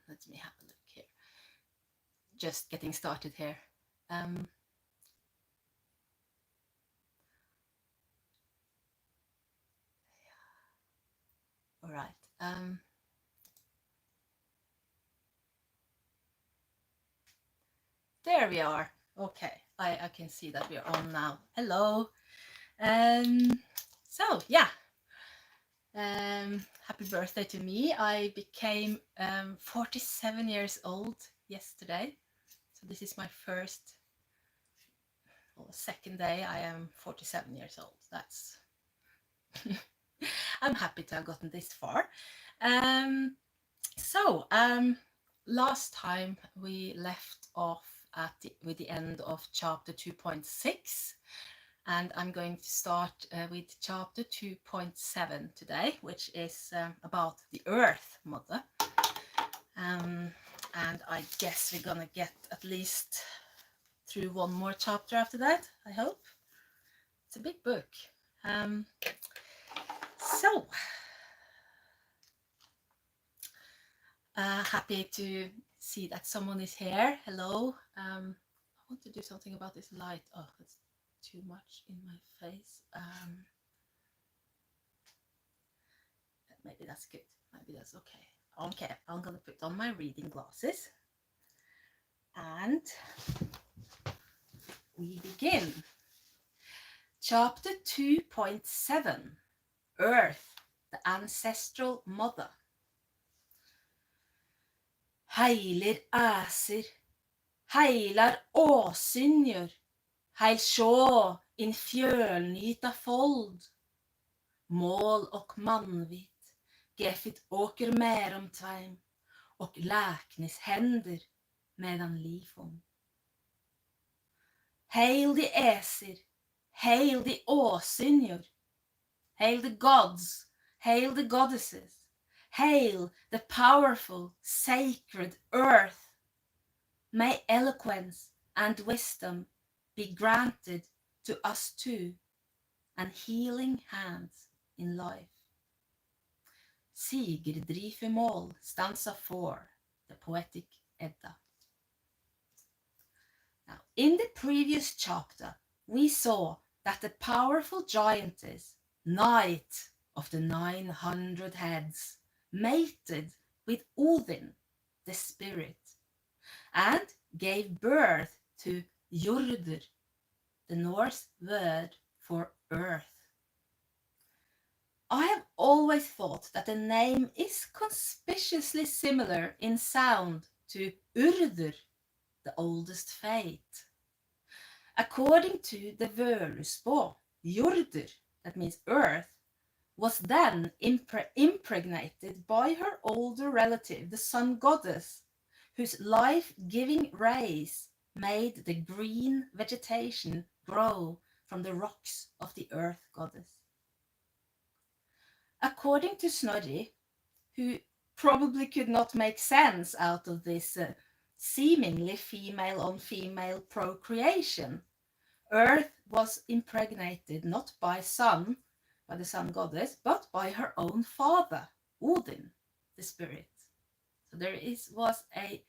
let me have a look here. Just getting started here. All right. There we are. Okay, I can see that we're on now. Hello. So yeah. Happy birthday to me. I became 47 years old yesterday. So this is my first or second day. I am 47 years old. That's I'm happy to have gotten this far. Last time we left off with the end of chapter 2.6, and I'm going to start with chapter 2.7 today, which is about the Earth Mother. And I guess we're gonna get at least through one more chapter after that, I hope. It's a big book. Happy to see that someone is here. Hello. I want to do something about this light. Oh, it's too much in my face. Maybe that's good. Maybe that's okay. Okay, I'm gonna put on my reading glasses. And we begin. Chapter 2.7, Earth, the Ancestral Mother. Heiler Aesir, heilar åsynjur, heil sjå in fjölnyta fold. Mål och manvit, gefit åker merom tveim, och läknis händer medan lifom. Hail the Aesir, hail the åsynjur, hail the gods, hail the goddesses. Hail the powerful, sacred earth. May eloquence and wisdom be granted to us too, and healing hands in life. Yggdrasill, stanza 4, the Poetic Edda. Now, in the previous chapter, we saw that the powerful giantess, Night of the 900 heads, mated with Odin, the spirit, and gave birth to Jordr, the Norse word for earth. I have always thought that the name is conspicuously similar in sound to Urdur, the oldest fate. According to the Völuspå, Jordr, that means earth, was then impregnated by her older relative, the sun goddess, whose life-giving rays made the green vegetation grow from the rocks of the earth goddess. According to Snorri, who probably could not make sense out of this seemingly female-on-female procreation, Earth was impregnated not by the sun goddess, but by her own father, Odin, the spirit. So there was a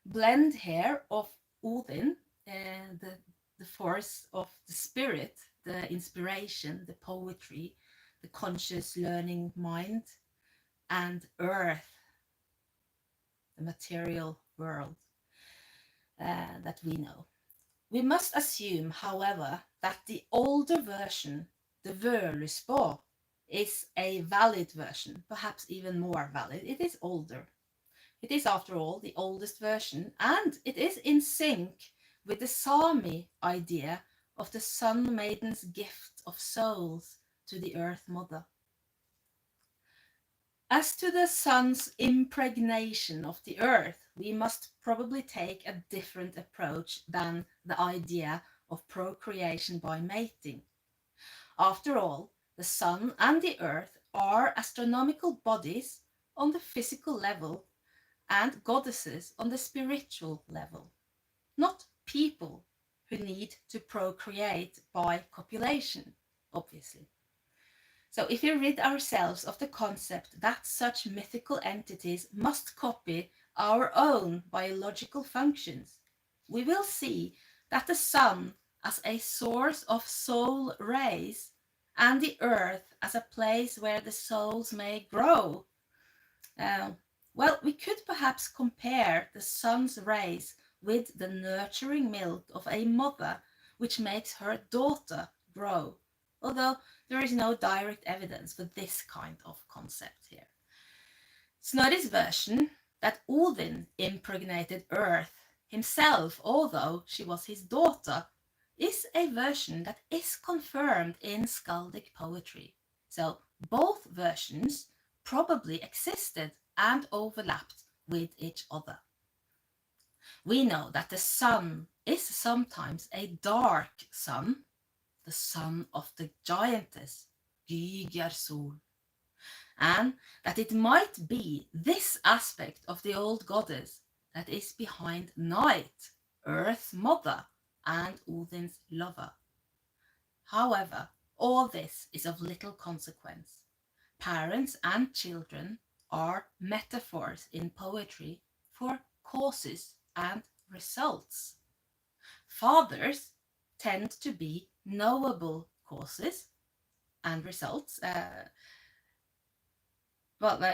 blend here of Odin, the force of the spirit, the inspiration, the poetry, the conscious learning mind, and Earth, the material world that we know. We must assume, however, that the older version, the Völuspå, is a valid version, perhaps even more valid. It is older. It is, after all, the oldest version, and it is in sync with the Sami idea of the Sun Maiden's gift of souls to the Earth Mother. As to the sun's impregnation of the earth, we must probably take a different approach than the idea of procreation by mating. After all, the sun and the earth are astronomical bodies on the physical level and goddesses on the spiritual level, not people who need to procreate by copulation, obviously. So if we rid ourselves of the concept that such mythical entities must copy our own biological functions, we will see that the sun as a source of soul rays and the earth as a place where the souls may grow. Well, we could perhaps compare the sun's rays with the nurturing milk of a mother, which makes her daughter grow, although there is no direct evidence for this kind of concept here. Snorri's version that Odin impregnated Earth himself, although she was his daughter, is a version that is confirmed in skaldic poetry. So both versions probably existed and overlapped with each other. We know that the sun is sometimes a dark sun, the son of the giantess Yggdrasill, and that it might be this aspect of the old goddess that is behind night, Earth's mother and Odin's lover. However, all this is of little consequence. Parents and children are metaphors in poetry for causes and results. Fathers tend to be knowable causes and results.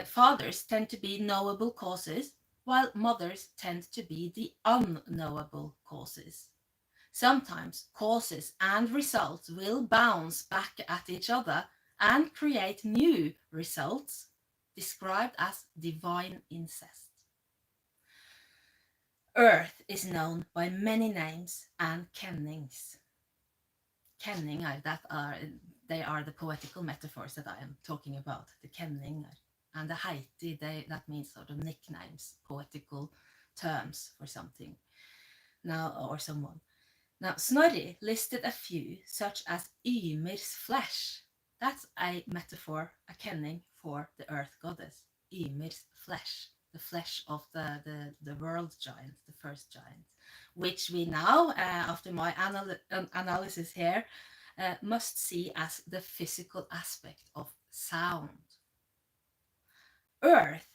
Fathers tend to be knowable causes, while mothers tend to be the unknowable causes. Sometimes causes and results will bounce back at each other and create new results, described as divine incest. Earth is known by many names and kennings. Kenning, they are the poetical metaphors that I am talking about. The kenning and the heiti, that means sort of nicknames, poetical terms for something now or someone. Now, Snorri listed a few, such as Ymir's flesh. That's a metaphor, a kenning for the earth goddess. Ymir's flesh, the flesh of the world giant, the first giant, which we now, after my analysis here, must see as the physical aspect of sound. Earth,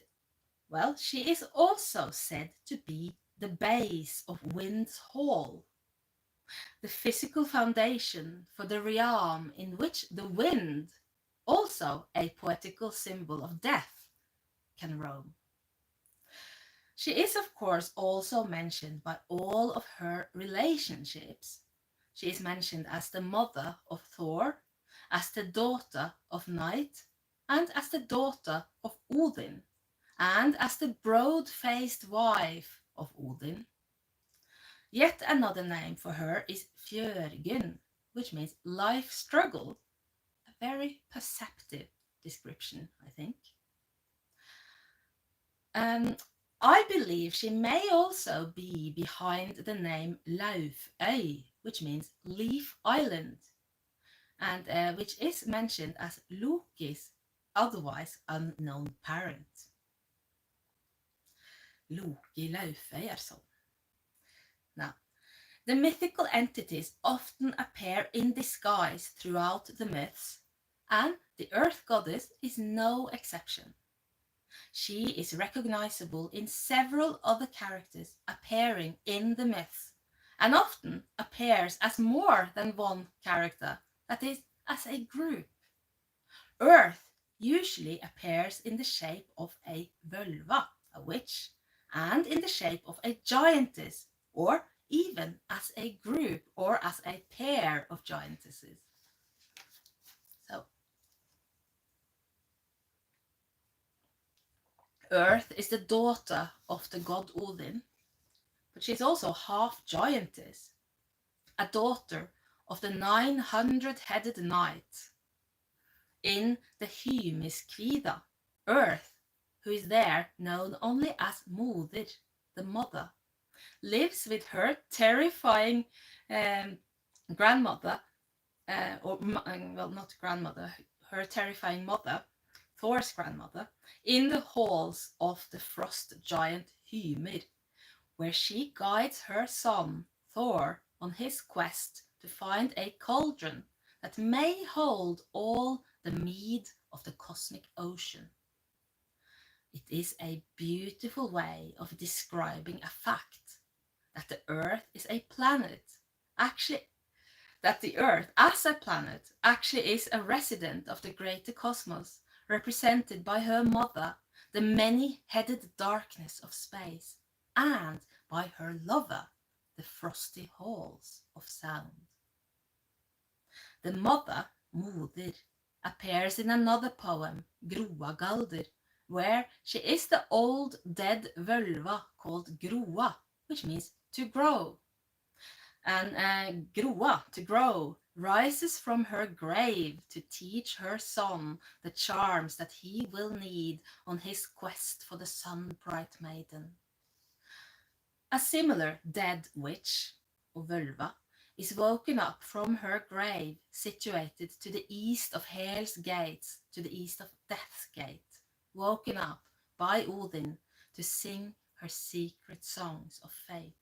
well, she is also said to be the base of wind's hall, the physical foundation for the realm in which the wind, also a poetical symbol of death, can roam. She is, of course, also mentioned by all of her relationships. She is mentioned as the mother of Thor, as the daughter of Night, and as the daughter of Odin, and as the broad-faced wife of Odin. Yet another name for her is Fylgjur, which means life struggle. A very perceptive description, I think. I believe she may also be behind the name Lauføy, which means Leaf Island, and which is mentioned as Loki's otherwise unknown parent. Loki Lauføy er sånn. Now, the mythical entities often appear in disguise throughout the myths, and the earth goddess is no exception. She is recognizable in several other characters appearing in the myths, and often appears as more than one character, that is, as a group. Earth usually appears in the shape of a Völva, a witch, and in the shape of a giantess, or even as a group or as a pair of giantesses. So, Earth is the daughter of the god Odin, but she's also half giantess, a daughter of the 900-headed knight. In the Hymiskvida, Earth, who is there known only as Moder, the mother, lives with her terrifying grandmother, not grandmother, her terrifying mother, Thor's grandmother, in the halls of the frost giant Hymir, where she guides her son Thor on his quest to find a cauldron that may hold all the mead of the cosmic ocean. It is a beautiful way of describing a fact that the Earth is a planet, that the Earth as a planet actually is a resident of the greater cosmos, represented by her mother, the many-headed darkness of space, and by her lover, the frosty halls of sound. The mother, Moder, appears in another poem, Groagalder, where she is the old dead Völva called Groa, which means to grow. And Groa, to grow, rises from her grave to teach her son the charms that he will need on his quest for the sun-bright maiden. A similar dead witch, or Völva, is woken up from her grave situated to the east of Hel's gates, to the east of Death's gate, woken up by Odin to sing her secret songs of fate.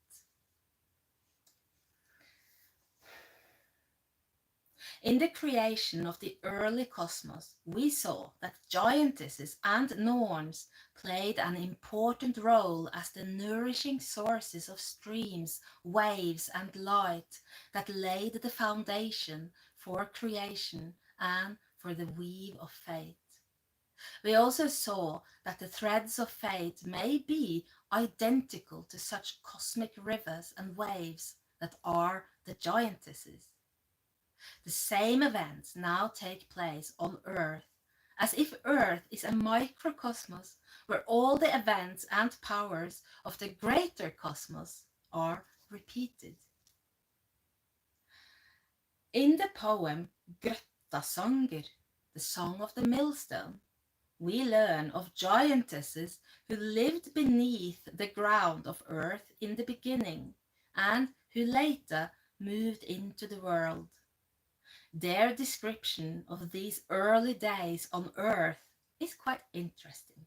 In the creation of the early cosmos, we saw that giantesses and Norns played an important role as the nourishing sources of streams, waves, and light that laid the foundation for creation and for the weave of fate. We also saw that the threads of fate may be identical to such cosmic rivers and waves that are the giantesses. The same events now take place on Earth, as if Earth is a microcosmos where all the events and powers of the greater cosmos are repeated. In the poem Gröttasanger, the Song of the Millstone, we learn of giantesses who lived beneath the ground of Earth in the beginning and who later moved into the world. Their description of these early days on Earth is quite interesting.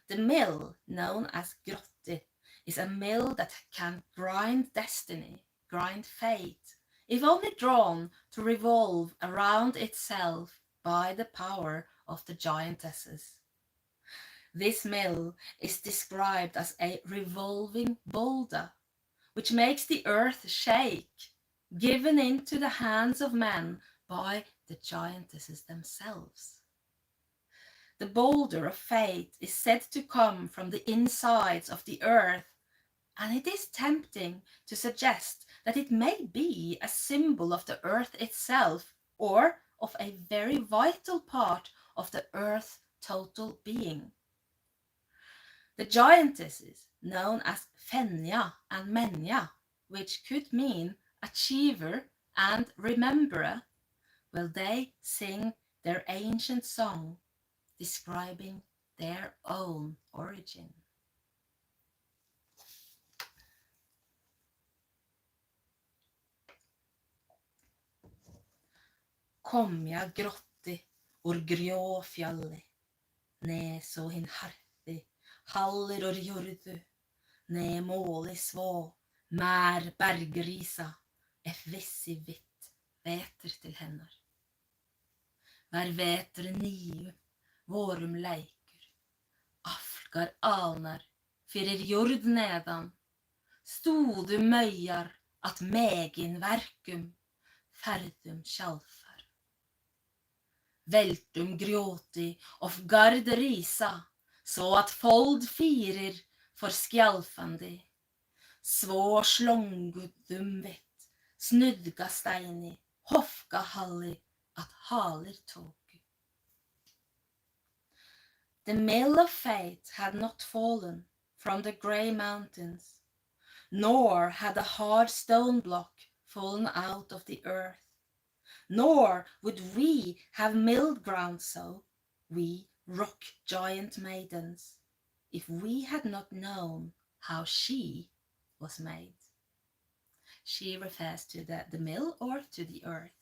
The mill, known as grotte, is a mill that can grind destiny, grind fate, if only drawn to revolve around itself by the power of the giantesses. This mill is described as a revolving boulder, which makes the earth shake, given into the hands of men by the giantesses themselves. The boulder of fate is said to come from the insides of the earth, and it is tempting to suggest that it may be a symbol of the earth itself or of a very vital part of the earth's total being. The giantesses, known as Fenja and Menja, which could mean achiever and rememberer, will they sing their ancient song describing their own origin. Komja grotti ur grjófjalli, ne så hin harti, hallir ur jurdu, ne måli svå, mær bergrisa, vissi vitt, veter til hennar. Vær veter niu, vorum leikur, aflgar alnar, fyrir jord nedan, stúðu maujar, at megin verkum, ferðum sjálfar. Veltum grjóti of gard risa, så at fold firir for skjálfandi. Svå slongudum vitt, snudga steini, hofka halli, at halir tóku. The mill of fate had not fallen from the grey mountains, nor had a hard stone block fallen out of the earth. Nor would we have milled ground so, we rock giant maidens, if we had not known how she was made. She refers to the mill or to the earth.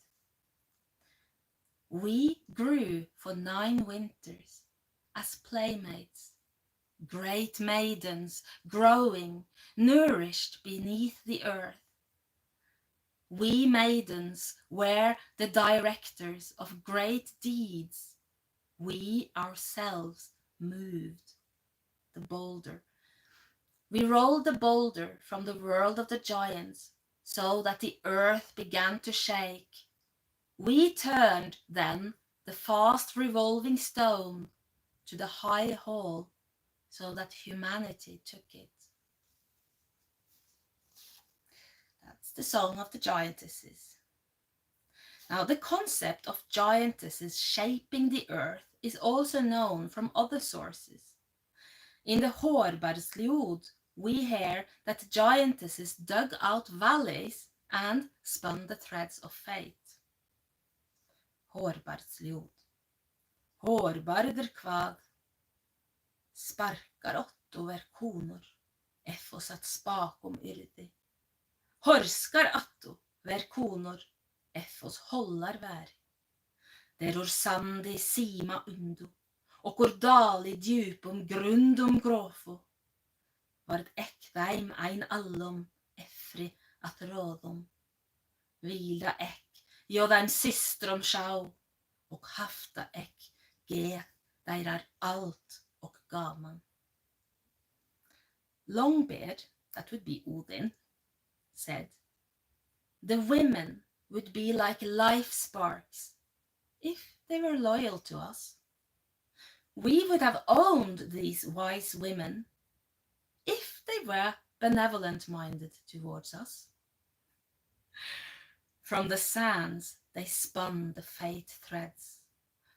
We grew for 9 winters as playmates, great maidens growing, nourished beneath the earth. We maidens were the directors of great deeds. We ourselves moved the boulder. We rolled the boulder from the world of the giants, so that the earth began to shake. We turned then the fast revolving stone to the high hall, so that humanity took it. That's the song of the giantesses. Now, the concept of giantesses shaping the earth is also known from other sources. In the Hårbergsliod, we hear that giantesses dug out valleys and spun the threads of fate. Hårbergsliod. Hårbarder kvad, sparkar over konor, effos at spakom yrdi. Horskar atto ver konor, effos hollar vær. Deror sandi sima undu, och or dali djupum grundum gråfo. Vard ekveim ein allom, effri at rådom. Vila ek, jodaim sistrom sjau, och hafta ek, ge, deirar alt och gaman. Longbeard, that would be Odin, said, the women would be like life sparks if they were loyal to us. We would have owned these wise women if they were benevolent-minded towards us. From the sands they spun the fate threads.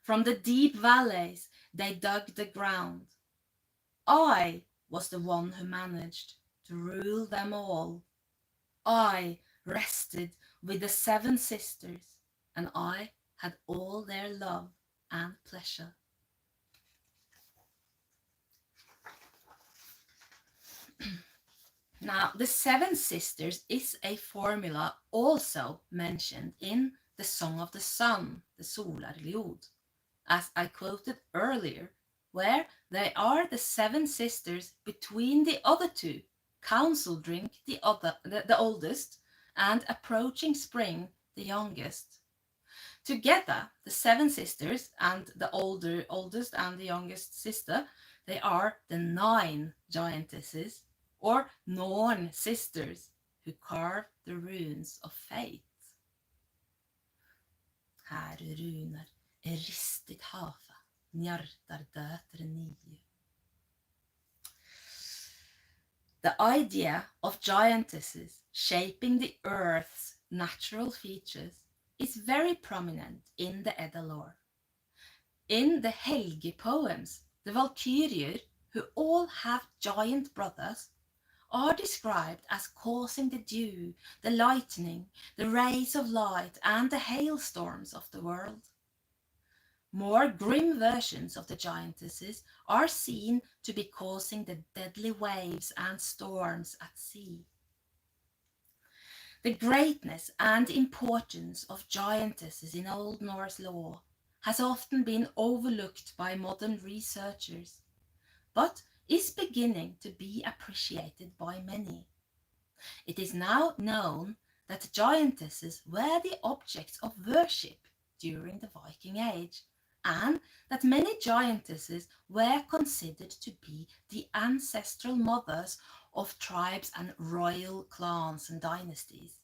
From the deep valleys they dug the ground. I was the one who managed to rule them all. I rested with the 7 sisters, and I had all their love and pleasure. Now, the 7 sisters is a formula also mentioned in the Song of the Sun, the Solarliod, as I quoted earlier, where they are the 7 sisters between the other 2, council drink the oldest, and approaching spring the youngest. Together, the 7 sisters and the oldest and the youngest sister, they are the 9 giantesses, or Norn sisters, who carved the runes of fate. Här runer ristigt hafa, njartar dötre nio. The idea of giantesses shaping the earth's natural features is very prominent in the Edda lore. In the Helgi poems, the Valkyrier, who all have giant brothers, are described as causing the dew, the lightning, the rays of light, and the hailstorms of the world. More grim versions of the giantesses are seen to be causing the deadly waves and storms at sea. The greatness and importance of giantesses in Old Norse lore has often been overlooked by modern researchers, but is beginning to be appreciated by many. It is now known that giantesses were the objects of worship during the Viking Age, and that many giantesses were considered to be the ancestral mothers of tribes and royal clans and dynasties.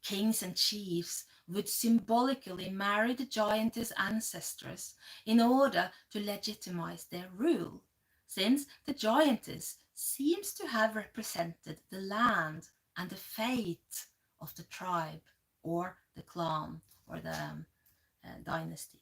Kings and chiefs would symbolically marry the giantess ancestress in order to legitimize their rule, since the giantess seems to have represented the land and the fate of the tribe or the clan or the dynasty.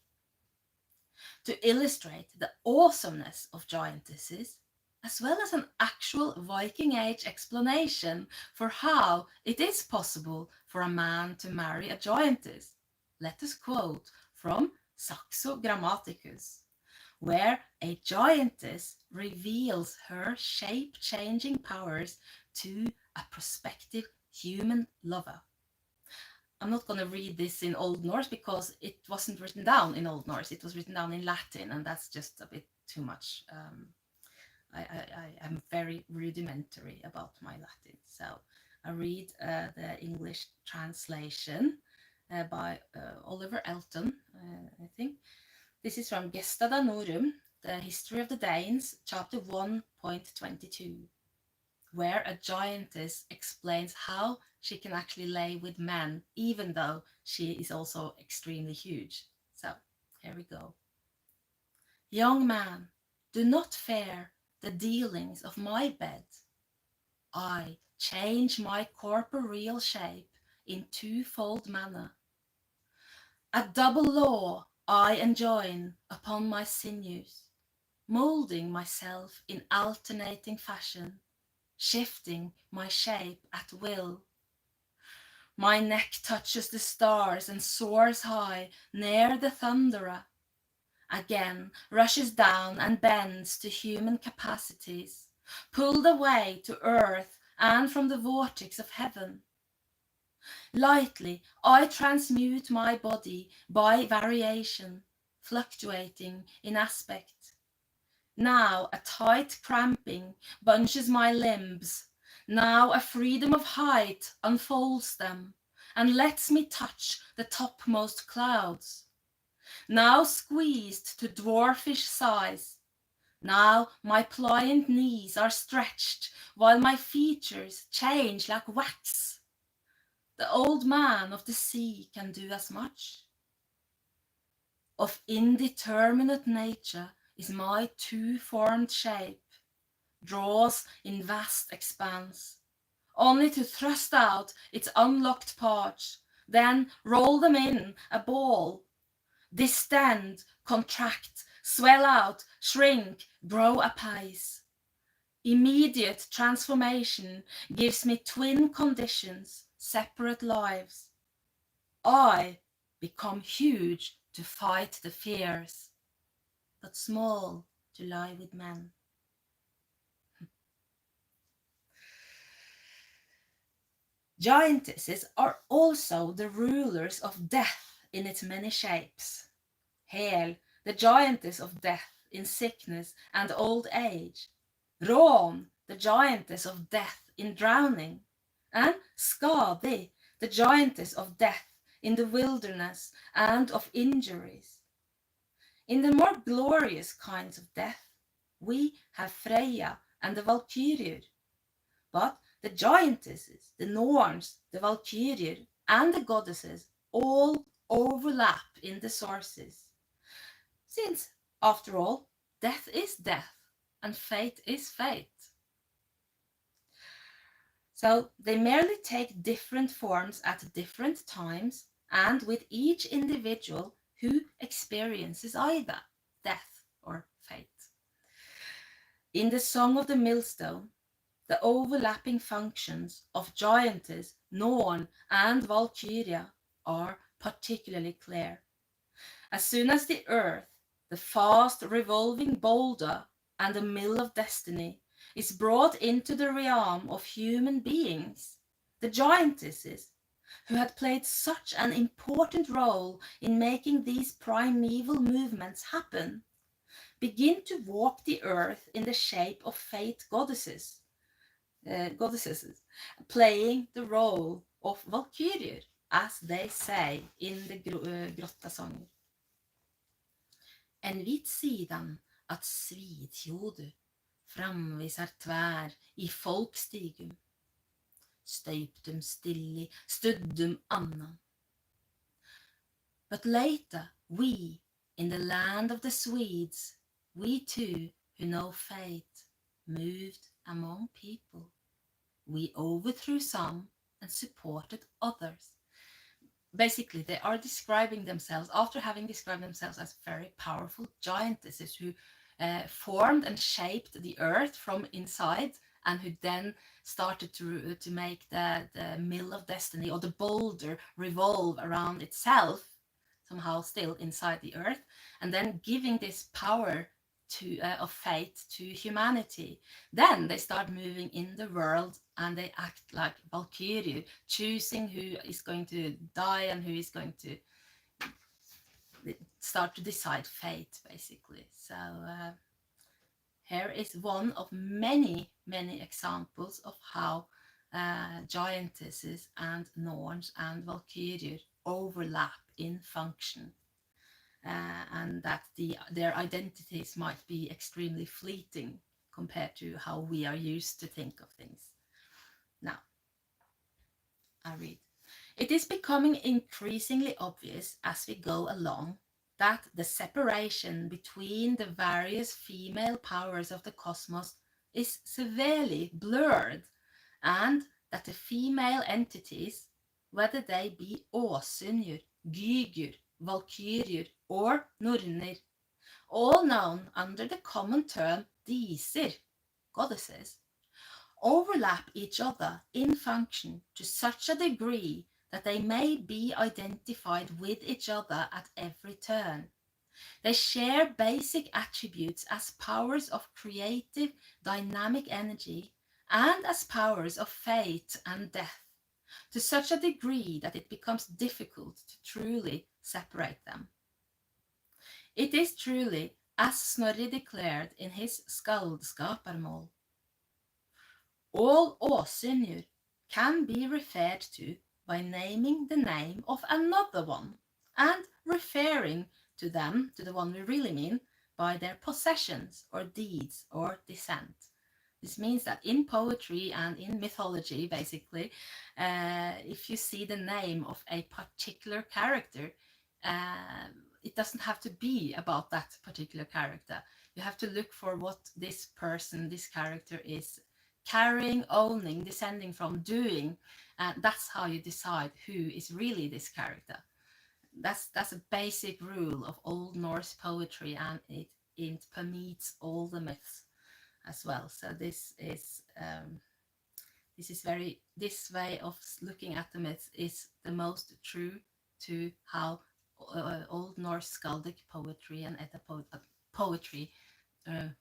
To illustrate the awesomeness of giantesses, as well as an actual Viking Age explanation for how it is possible for a man to marry a giantess, let us quote from Saxo Grammaticus, where a giantess reveals her shape-changing powers to a prospective human lover. I'm not going to read this in Old Norse because it wasn't written down in Old Norse. It was written down in Latin, and that's just a bit too much. I'm very rudimentary about my Latin, so I read the English translation by Oliver Elton, I think. This is from Gesta Danorum, the History of the Danes, chapter 1.22, where a giantess explains how she can actually lay with men, even though she is also extremely huge. So, here we go. Young man, do not fear the dealings of my bed. I change my corporeal shape in twofold manner. A double law I enjoin upon my sinews, moulding myself in alternating fashion, shifting my shape at will. My neck touches the stars and soars high near the thunderer, again rushes down and bends to human capacities, pulled away to earth and from the vortex of heaven. Lightly I transmute my body by variation, fluctuating in aspect. Now a tight cramping bunches my limbs, now a freedom of height unfolds them, and lets me touch the topmost clouds. Now squeezed to dwarfish size, now my pliant knees are stretched, while my features change like wax. The old man of the sea can do as much. Of indeterminate nature is my two-formed shape, draws in vast expanse, only to thrust out its unlocked parts, then roll them in a ball, distend, contract, swell out, shrink, grow apace. Immediate transformation gives me twin conditions, separate lives. I become huge to fight the fierce, but small to lie with men. Giantesses are also the rulers of death in its many shapes. Hel, the giantess of death in sickness and old age. Ron, the giantess of death in drowning. And Skadi, the giantess of death in the wilderness and of injuries. In the more glorious kinds of death, we have Freya and the Valkyriur. But the giantesses, the Norns, the Valkyriur, and the goddesses all overlap in the sources. Since, after all, death is death and fate is fate. So they merely take different forms at different times and with each individual who experiences either death or fate. In the Song of the Millstone, the overlapping functions of giantess, Norn, and Valkyria are particularly clear. As soon as the earth, the fast revolving boulder and the mill of destiny, is brought into the realm of human beings, the giantesses, who had played such an important role in making these primeval movements happen, begin to walk the earth in the shape of fate goddesses, playing the role of Valkyriur, as they say in the Grottasanger. En vit sidan att svidhjodu framvisar tvär I folkstigum. Støyptum stilli, studdum annan. But later we, in the land of the Swedes, we too who know fate, moved among people. We overthrew some and supported others. Basically, they are describing themselves, after having described themselves as very powerful giantesses who formed and shaped the earth from inside, and who then started to make the mill of destiny, or the boulder, revolve around itself, somehow still inside the earth, and then giving this power of fate to humanity. Then they start moving in the world and they act like Valkyrie, choosing who is going to die and who is going to start to decide fate, basically. So here is one of many examples of how giantesses and Norns and Valkyriur overlap in function, and that their identities might be extremely fleeting compared to how we are used to think of things. Now, I read. It is becoming increasingly obvious as we go along that the separation between the various female powers of the cosmos is severely blurred, and that the female entities, whether they be Åsynjur, Gygur, Valkyriur, or Nornir, all known under the common term Aesir, goddesses, overlap each other in function to such a degree that they may be identified with each other at every turn. They share basic attributes as powers of creative, dynamic energy and as powers of fate and death, to such a degree that it becomes difficult to truly separate them. It is truly, as Snorri declared in his Skaldskaparmál, all Åsynjur can be referred to by naming the name of another one and referring to them, to the one we really mean, by their possessions or deeds or descent. This means that in poetry and in mythology, basically, if you see the name of a particular character, it doesn't have to be about that particular character. You have to look for what this person, this character is carrying, owning, descending from, doing. That's how you decide who is really this character. That's a basic rule of Old Norse poetry, and it permeates all the myths as well. So this way of looking at the myths is the most true to how Old Norse skaldic poetry and Edda poetry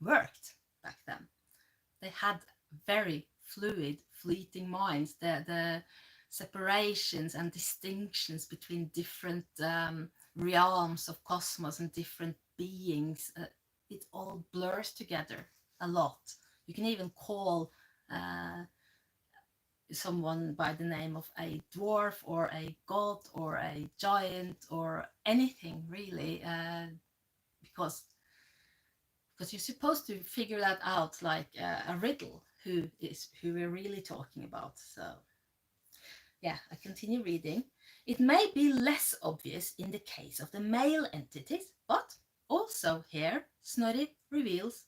worked back then. They had very fluid, fleeting minds. The separations and distinctions between different realms of cosmos and different beings, it all blurs together a lot. You can even call someone by the name of a dwarf or a god or a giant or anything really, because you're supposed to figure that out like a riddle, who we're really talking about. So yeah, I continue reading. It may be less obvious in the case of the male entities, but also here Snorri reveals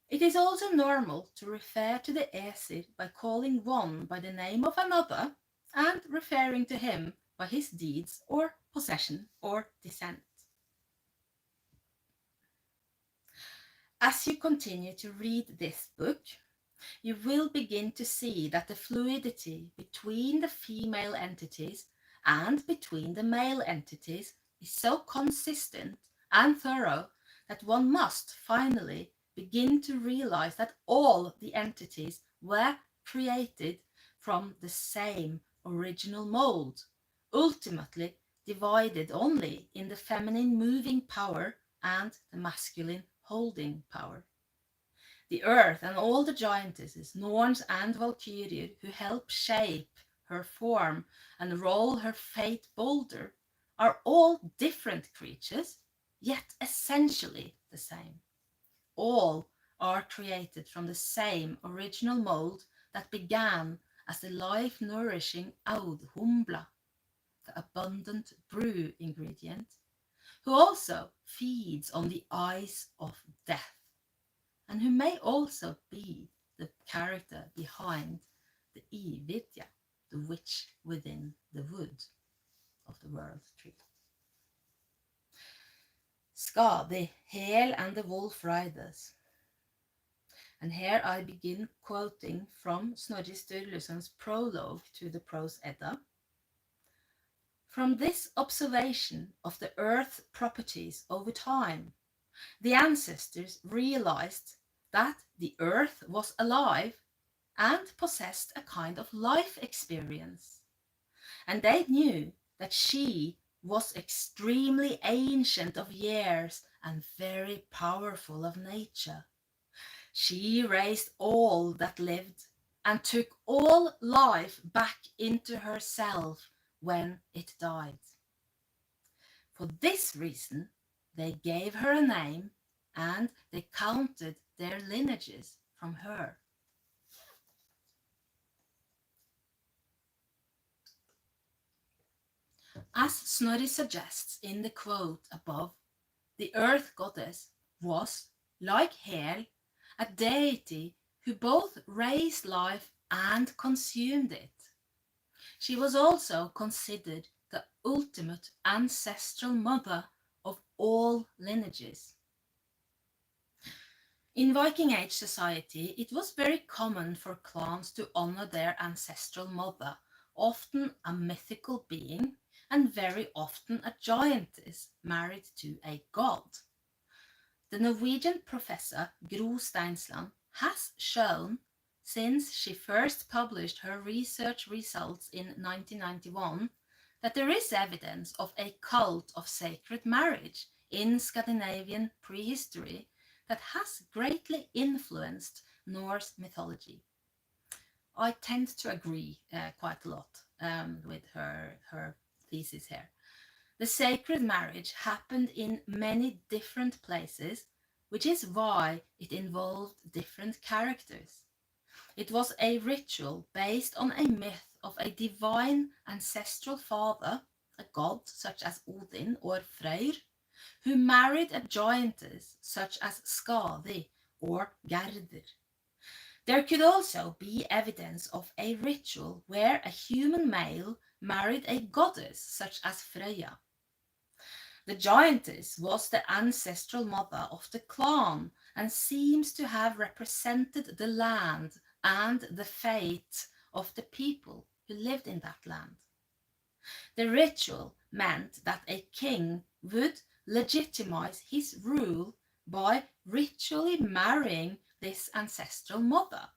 it is also normal to refer to the Aesir by calling one by the name of another and referring to him by his deeds or possession or descent. As you continue to read this book, you will begin to see that the fluidity between the female entities and between the male entities is so consistent and thorough that one must finally begin to realize that all the entities were created from the same original mold, ultimately divided only in the feminine moving power and the masculine holding power. The earth and all the giantesses, Norns and Valkyriur, who help shape her form and roll her fate boulder, are all different creatures, yet essentially the same. All are created from the same original mold that began as the life-nourishing audhumbla, the abundant brew ingredient, who also feeds on the eyes of death, and who may also be the character behind the Ividja, the witch within the wood of the world tree. Skadi, Hel and the Wolf Riders. And here I begin quoting from Snorri Sturluson's prologue to the Prose Edda. From this observation of the earth's properties over time, the ancestors realized that the earth was alive and possessed a kind of life experience. And they knew that she was extremely ancient of years and very powerful of nature. She raised all that lived, and took all life back into herself when it died. For this reason, they gave her a name and they counted their lineages from her. As Snorri suggests in the quote above, the earth goddess was, like Hel, a deity who both raised life and consumed it. She was also considered the ultimate ancestral mother of all lineages. In Viking Age society, it was very common for clans to honor their ancestral mother, often a mythical being, and very often a giantess married to a god. The Norwegian professor Gro Steinsland has shown, since she first published her research results in 1991, that there is evidence of a cult of sacred marriage in Scandinavian prehistory that has greatly influenced Norse mythology. I tend to agree quite a lot with her thesis here. The sacred marriage happened in many different places, which is why it involved different characters. It was a ritual based on a myth of a divine ancestral father, a god such as Odin or Freyr, who married a giantess such as Skadi or Gerdir. There could also be evidence of a ritual where a human male married a goddess such as Freya. The giantess was the ancestral mother of the clan and seems to have represented the land and the fate of the people who lived in that land. The ritual meant that a king would legitimize his rule by ritually marrying this ancestral mother,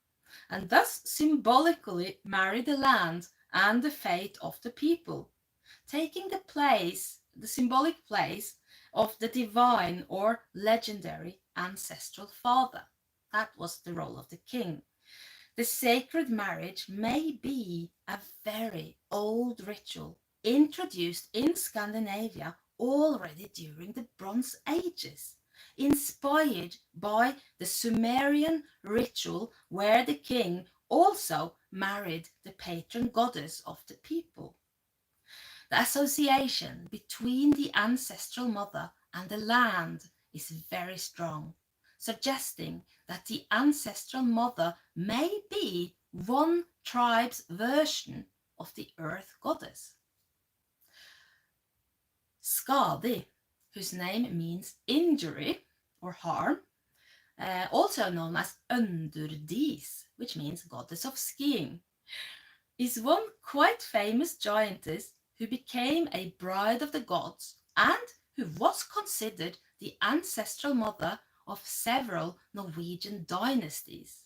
and thus symbolically marry the land and the fate of the people, taking the symbolic place of the divine or legendary ancestral father. That was the role of the king. The sacred marriage may be a very old ritual introduced in Scandinavia already during the Bronze Ages, inspired by the Sumerian ritual where the king also married the patron goddess of the people. The association between the ancestral mother and the land is very strong, suggesting that the ancestral mother may be one tribe's version of the earth goddess. Skadi, whose name means injury or harm, also known as Underdis, which means goddess of skiing, is one quite famous giantess who became a bride of the gods and who was considered the ancestral mother of several Norwegian dynasties,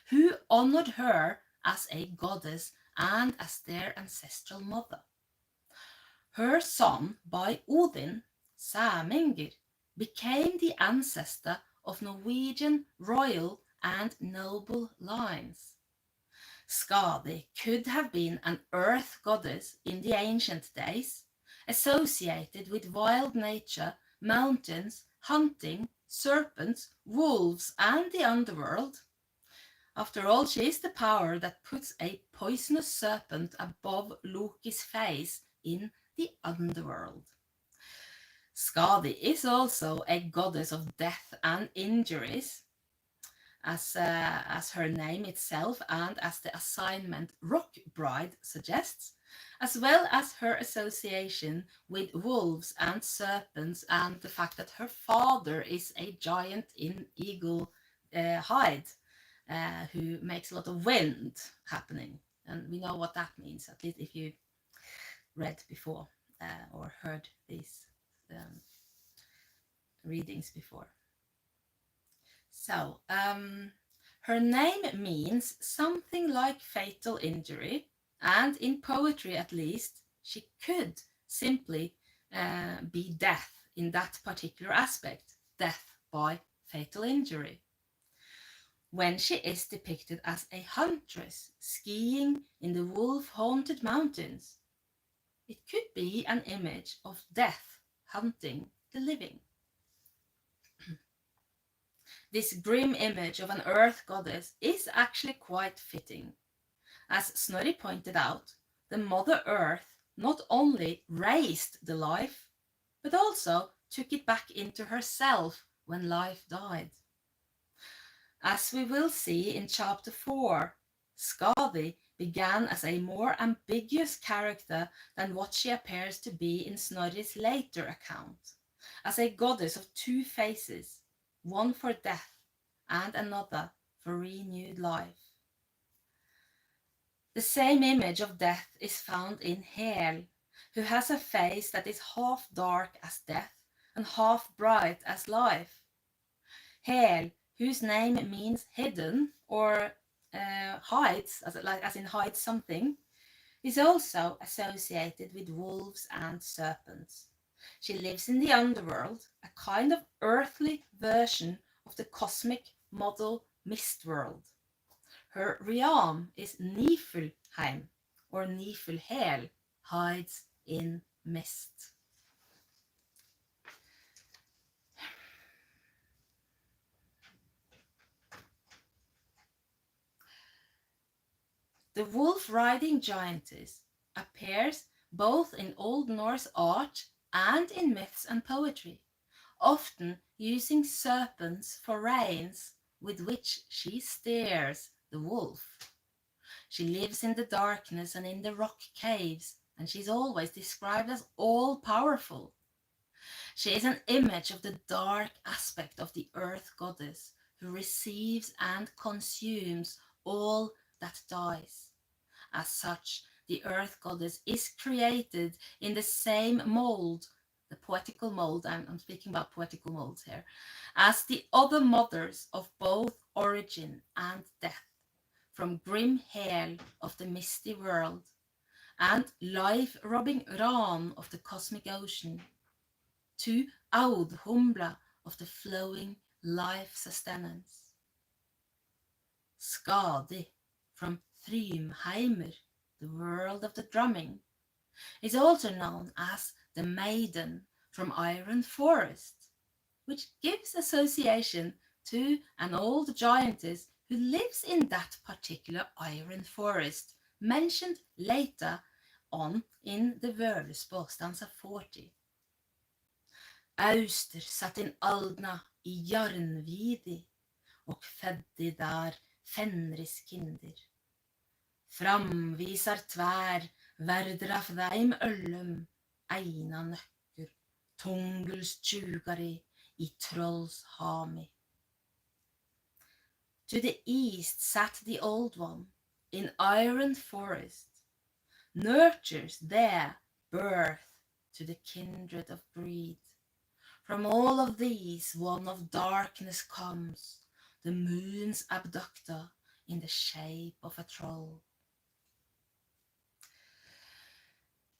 who honored her as a goddess and as their ancestral mother. Her son by Odin, Sæmingr, became the ancestor of Norwegian royal and noble lines. Skadi could have been an earth goddess in the ancient days, associated with wild nature, mountains, hunting, serpents, wolves, and the underworld. After all, she is the power that puts a poisonous serpent above Loki's face in the underworld. Skadi is also a goddess of death and injuries, as her name itself and as the assignment Rock Bride suggests, as well as her association with wolves and serpents and the fact that her father is a giant in eagle hide who makes a lot of wind happening. And we know what that means, at least if you read before or heard these readings before. So, her name means something like fatal injury, and in poetry at least, she could simply be death in that particular aspect, death by fatal injury. when she is depicted as a huntress skiing in the wolf-haunted mountains. It could be an image of death hunting the living. This grim image of an earth goddess is actually quite fitting. As Snorri pointed out, the Mother Earth not only raised the life, but also took it back into herself when life died. As we will see in chapter 4, Skadi began as a more ambiguous character than what she appears to be in Snorri's later account, as a goddess of two faces, one for death and another for renewed life. The same image of death is found in Hel, who has a face that is half dark as death and half bright as life. Hel, whose name means hidden or hides, as in hides something, is also associated with wolves and serpents. She lives in the underworld, a kind of earthly version of the cosmic model mist world. Her realm is Niflheim, or Niflhel, hides in mist. The wolf-riding giantess appears both in Old Norse art and in myths and poetry, often using serpents for reins with which she steers the wolf. She lives in the darkness and in the rock caves, and she's always described as all-powerful. She is an image of the dark aspect of the earth goddess who receives and consumes all that dies. As such, the earth goddess is created in the same mold, the poetical mold, I'm speaking about poetical molds here, as the other mothers of both origin and death, from grim Hel of the misty world and life-robbing Ran of the cosmic ocean, to Audhumbla of the flowing life sustenance. Skadi from Thrymheimer, the world of the drumming, is also known as the Maiden from Iron Forest, which gives association to an old giantess who lives in that particular iron forest, mentioned later on in the Völva, stanza 40. Auster satt in Aldna I Jarnvidi och födde där Fenris kinder. Framvisar tvär verdraf þeim öllum eina nökkur tunguls tjugari I trolls hami. To the east sat the old one in iron forest, nurtures there birth to the kindred of greed. From all of these one of darkness comes, the moon's abductor in the shape of a troll.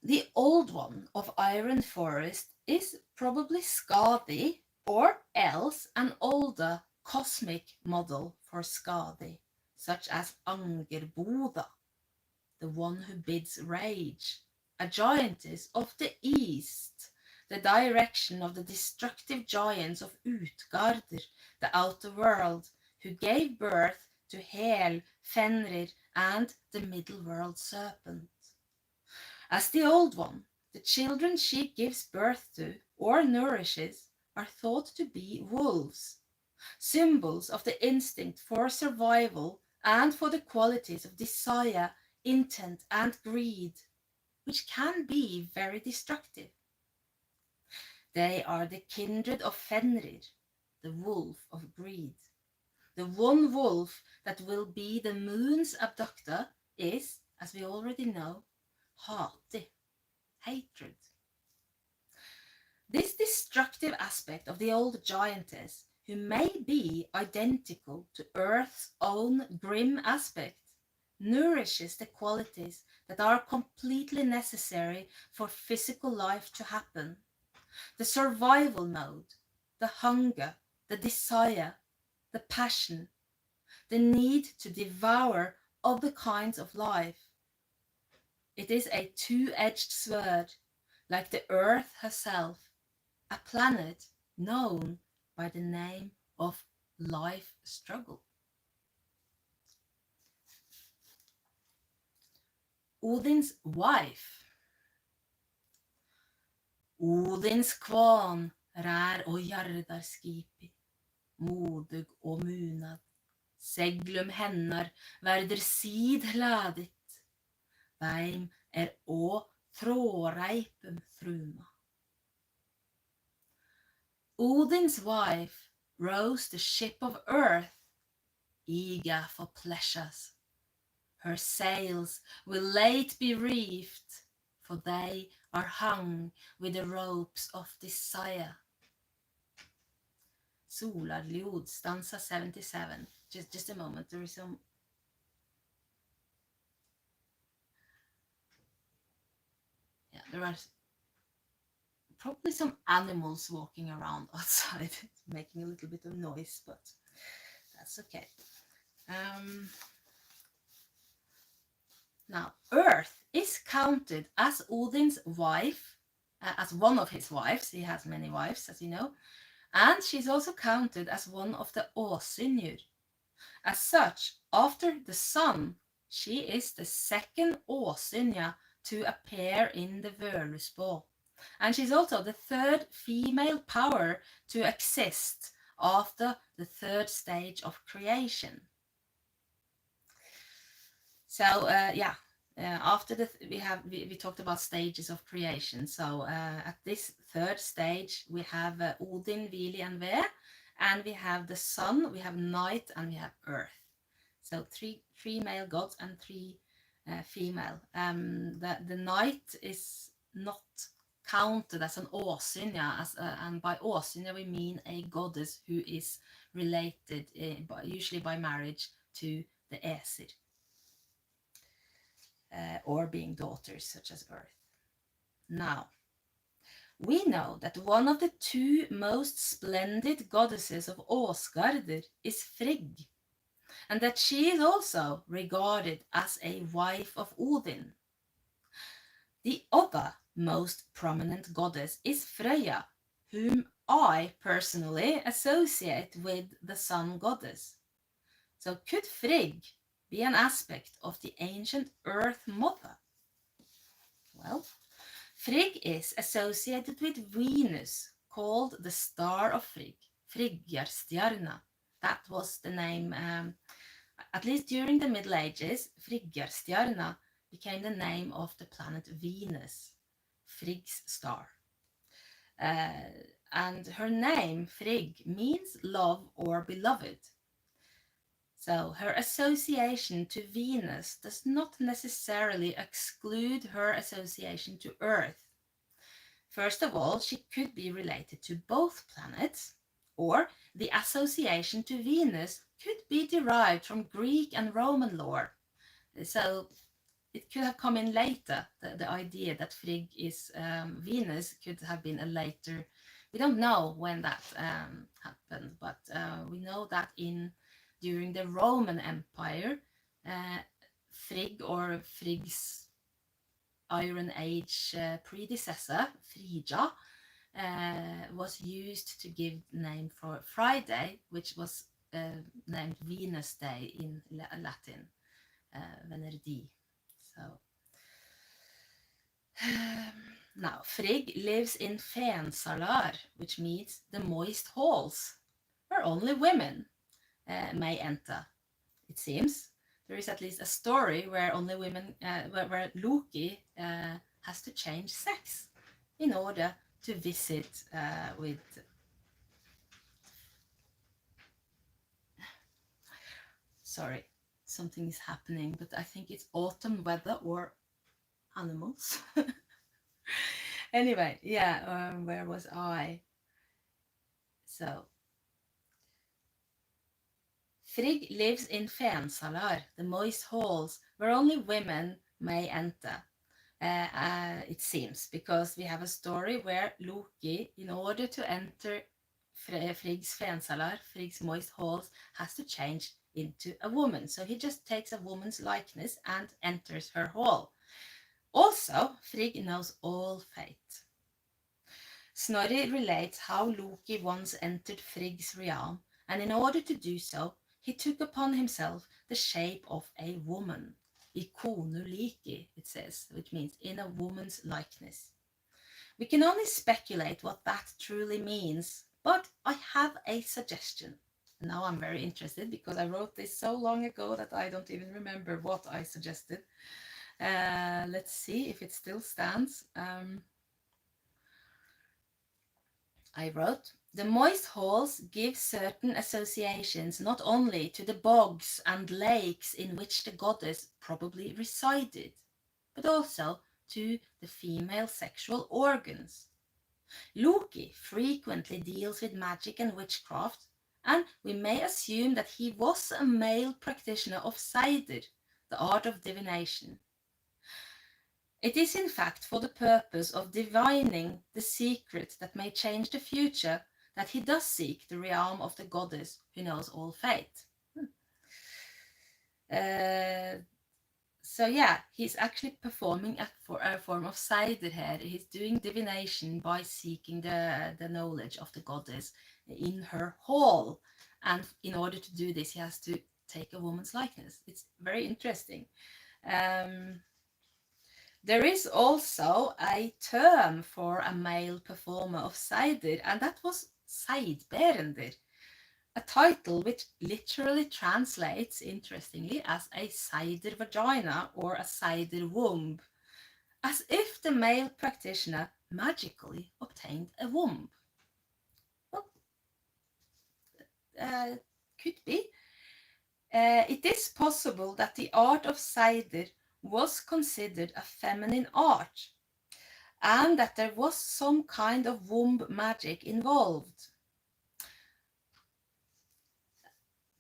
The old one of Iron Forest is probably Skadi, or else an older cosmic model for Skadi, such as Angerboda, the one who bids rage, a giantess of the east, the direction of the destructive giants of Utgarder, the outer world, who gave birth to Hel, Fenrir, and the middle world serpent. As the old one, the children she gives birth to or nourishes are thought to be wolves, symbols of the instinct for survival and for the qualities of desire, intent, and greed, which can be very destructive. They are the kindred of Fenrir, the wolf of greed. The one wolf that will be the moon's abductor is, as we already know, hati, hatred. This destructive aspect of the old giantess, who may be identical to Earth's own grim aspect, nourishes the qualities that are completely necessary for physical life to happen. The survival mode, the hunger, the desire, the passion, the need to devour other kinds of life. It is a two-edged sword, like the earth herself, a planet known by the name of life struggle. Odins wife. Odins kvarn rär og jardar skipi, modig og munad. Seglum hennar verður síðhlaðit, þeim ó tróreipum þruma. Odin's wife rows the ship of earth, eager for pleasures. Her sails will late be reefed, for they are hung with the ropes of desire. Solarljud, stanza 77. Just a moment, there is some... Yeah, there are probably some animals walking around outside, making a little bit of noise, but that's okay. Now, Earth is counted as Odin's wife, as one of his wives. He has many wives, as you know. And she's also counted as one of the Aesir. As such, after the sun, she is the second Aesir to appear in the Völuspá. And she's also the third female power to exist after the third stage of creation. So after we talked about stages of creation. So at this third stage we have Odin, Vili, and Ve, and we have the sun, we have night, and we have earth. So three male gods and three female. The night is not counted as an Aesir, and by Aesir we mean a goddess who is related, usually by marriage, to the Aesir. Or being daughters, such as Earth. Now, we know that one of the two most splendid goddesses of Åsgarder is Frigg, and that she is also regarded as a wife of Odin. The other most prominent goddess is Freyja, whom I personally associate with the sun goddess. So could Frigg be an aspect of the ancient Earth Mother? Well, Frigg is associated with Venus, called the Star of Frigg, Fylgjurstjarna. That was the name, at least during the Middle Ages, Fylgjurstjarna became the name of the planet Venus, Frigg's star. And her name, Frigg, means love or beloved. So her association to Venus does not necessarily exclude her association to Earth. First of all, she could be related to both planets, or the association to Venus could be derived from Greek and Roman lore. So it could have come in later. The idea that Frigg is Venus could have been a later... We don't know when that happened, but we know that during the Roman Empire, Frigg, or Frigg's Iron Age predecessor, Frigga, was used to give the name for Friday, which was named Venus Day in Latin, Venerdì. So now Frigg lives in Fensalar, which means the moist halls, where only women may enter. It seems there is at least a story where only women, where Loki has to change sex in order to visit with... Sorry, something is happening, but I think it's autumn weather or animals. Anyway, yeah, where was I? So Frigg lives in Fensalar, the moist halls, where only women may enter. It seems, because we have a story where Loki, in order to enter Frigg's Fensalar, Frigg's moist halls, has to change into a woman. So he just takes a woman's likeness and enters her hall. Also, Frigg knows all fate. Snorri relates how Loki once entered Frigg's realm, and in order to do so, he took upon himself the shape of a woman. I konu like, it says, which means in a woman's likeness. We can only speculate what that truly means, but I have a suggestion. Now I'm very interested because I wrote this so long ago that I don't even remember what I suggested. Let's see if it still stands. I wrote, the moist halls give certain associations not only to the bogs and lakes in which the goddess probably resided, but also to the female sexual organs. Loki frequently deals with magic and witchcraft, and we may assume that he was a male practitioner of Seidir, the art of divination. It is in fact for the purpose of divining the secret that may change the future that he does seek the realm of the goddess who knows all fate. So yeah, he's actually performing for a form of Seidir here. He's doing divination by seeking the knowledge of the goddess in her hall. And in order to do this, he has to take a woman's likeness. It's very interesting. There is also a term for a male performer of Seidir, and that was Seidberender, a title which literally translates, interestingly, as a Seidir vagina or a Seidir womb, as if the male practitioner magically obtained a womb. Well, could be. It is possible that the art of Seidir was considered a feminine art, and that there was some kind of womb magic involved.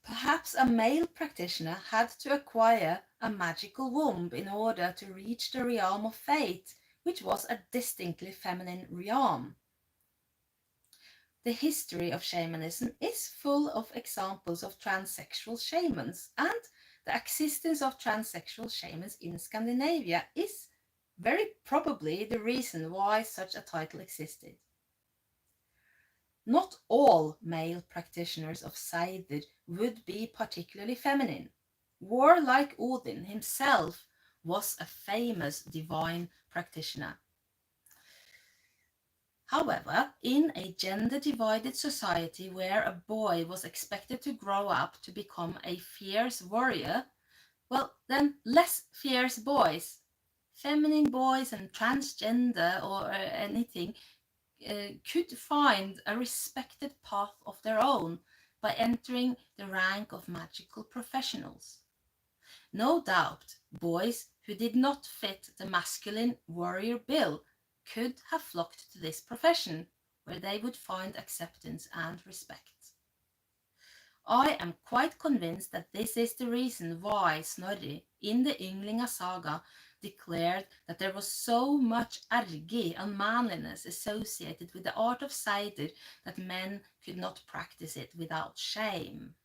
Perhaps a male practitioner had to acquire a magical womb in order to reach the realm of fate, which was a distinctly feminine realm. The history of shamanism is full of examples of transsexual shamans, and the existence of transsexual shamans in Scandinavia is very probably the reason why such a title existed. Not all male practitioners of Seidir would be particularly feminine. Warlike Odin himself was a famous divine practitioner. However, in a gender-divided society where a boy was expected to grow up to become a fierce warrior, well, then less fierce boys, feminine boys and transgender or anything, could find a respected path of their own by entering the rank of magical professionals. No doubt, boys who did not fit the masculine warrior bill could have flocked to this profession, where they would find acceptance and respect. I am quite convinced that this is the reason why Snorri, in the Ynglinga saga, declared that there was so much ergi, unmanliness, associated with the art of Seidir that men could not practice it without shame.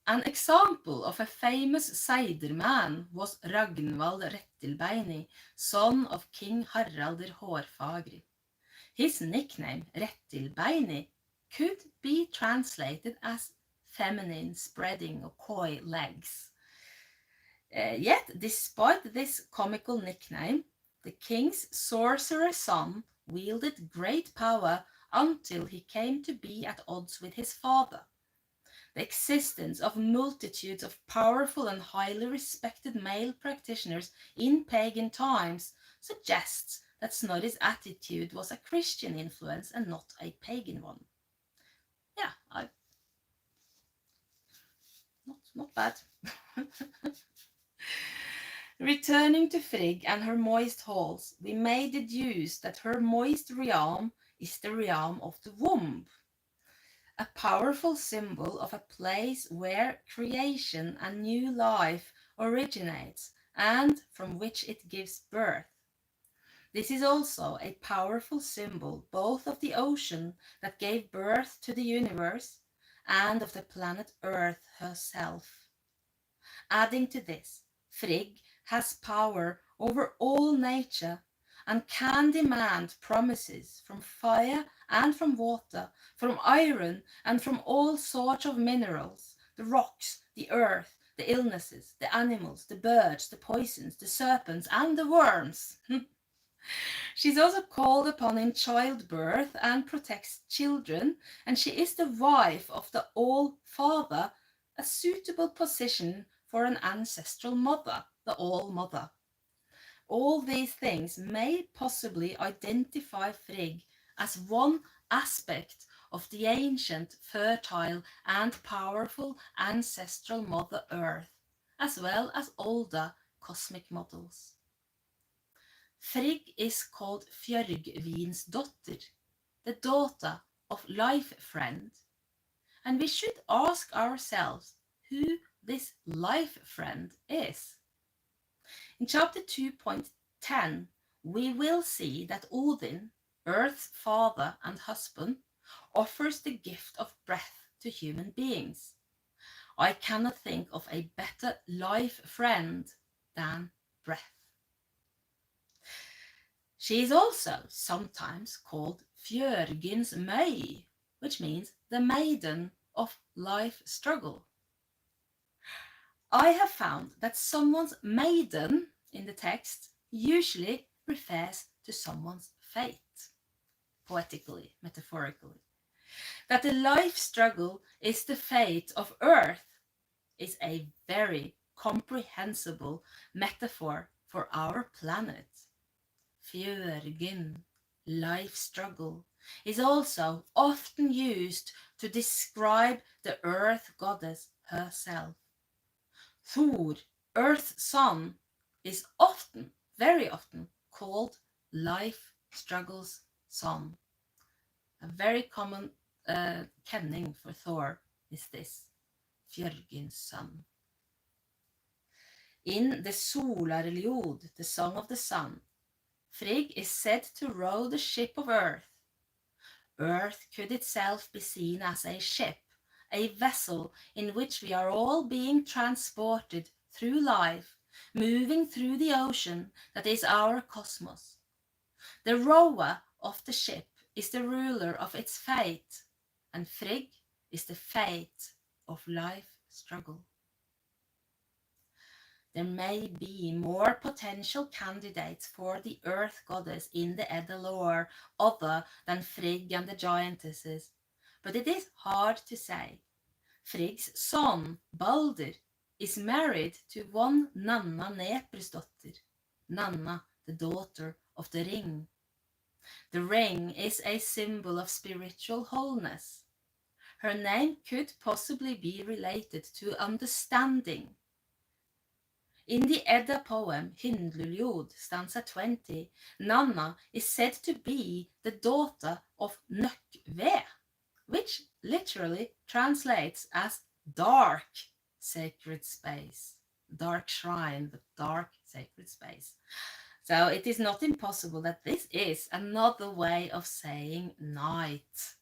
An example of a famous Seidir man was Ragnvald Rettilbeini, son of King Haraldur Hårfagri. His nickname, Rettilbeini, could be translated as feminine spreading or coy legs. Yet, despite this comical nickname, the king's sorcerer son wielded great power until he came to be at odds with his father. The existence of multitudes of powerful and highly respected male practitioners in pagan times suggests that Snorri's attitude was a Christian influence and not a pagan one. Yeah, not bad. Returning to Frigg and her moist halls, we may deduce that her moist realm is the realm of the womb, a powerful symbol of a place where creation and new life originates and from which it gives birth. This is also a powerful symbol both of the ocean that gave birth to the universe and of the planet Earth herself. Adding to this, Frigg has power over all nature and can demand promises from fire and from water, from iron and from all sorts of minerals, the rocks, the earth, the illnesses, the animals, the birds, the poisons, the serpents, and the worms. She's also called upon in childbirth and protects children, and she is the wife of the All-Father, a suitable position for an ancestral mother, the All-Mother. All these things may possibly identify Frigg as one aspect of the ancient, fertile, and powerful ancestral Mother Earth, as well as older cosmic models. Frigg is called Fjørgvin's daughter, the daughter of Life Friend, and we should ask ourselves who this Life Friend is. In chapter 2.10, we will see that Odin, Earth's father and husband, offers the gift of breath to human beings. I cannot think of a better life friend than breath. She is also sometimes called Fjørgyn's Møy, which means the maiden of life struggle. I have found that someone's maiden in the text usually refers to someone's fate, poetically, metaphorically. That the life struggle is the fate of Earth is a very comprehensible metaphor for our planet. Fjørgyn, life struggle, is also often used to describe the Earth goddess herself. Thor, Earth's son, is often, very often, called life struggle's son. A very common kenning for Thor is this, Fjørgyn's son. In the Solarljod, the Song of the Sun, Frigg is said to row the ship of Earth. Earth could itself be seen as a ship, a vessel in which we are all being transported through life, moving through the ocean that is our cosmos. The rower of the ship is the ruler of its fate, and Frigg is the fate of life struggle. There may be more potential candidates for the Earth goddess in the Edda lore other than Frigg and the giantesses, but it is hard to say. Frigg's son, Balder, is married to one Nanna Neprisdottir, Nanna, the daughter of the ring. The ring is a symbol of spiritual wholeness. Her name could possibly be related to understanding. In the Edda poem Hyndluljóð, stanza 20, Nanna is said to be the daughter of Nökkve, which literally translates as dark sacred space. Dark shrine, but dark sacred space. So it is not impossible that this is another way of saying night,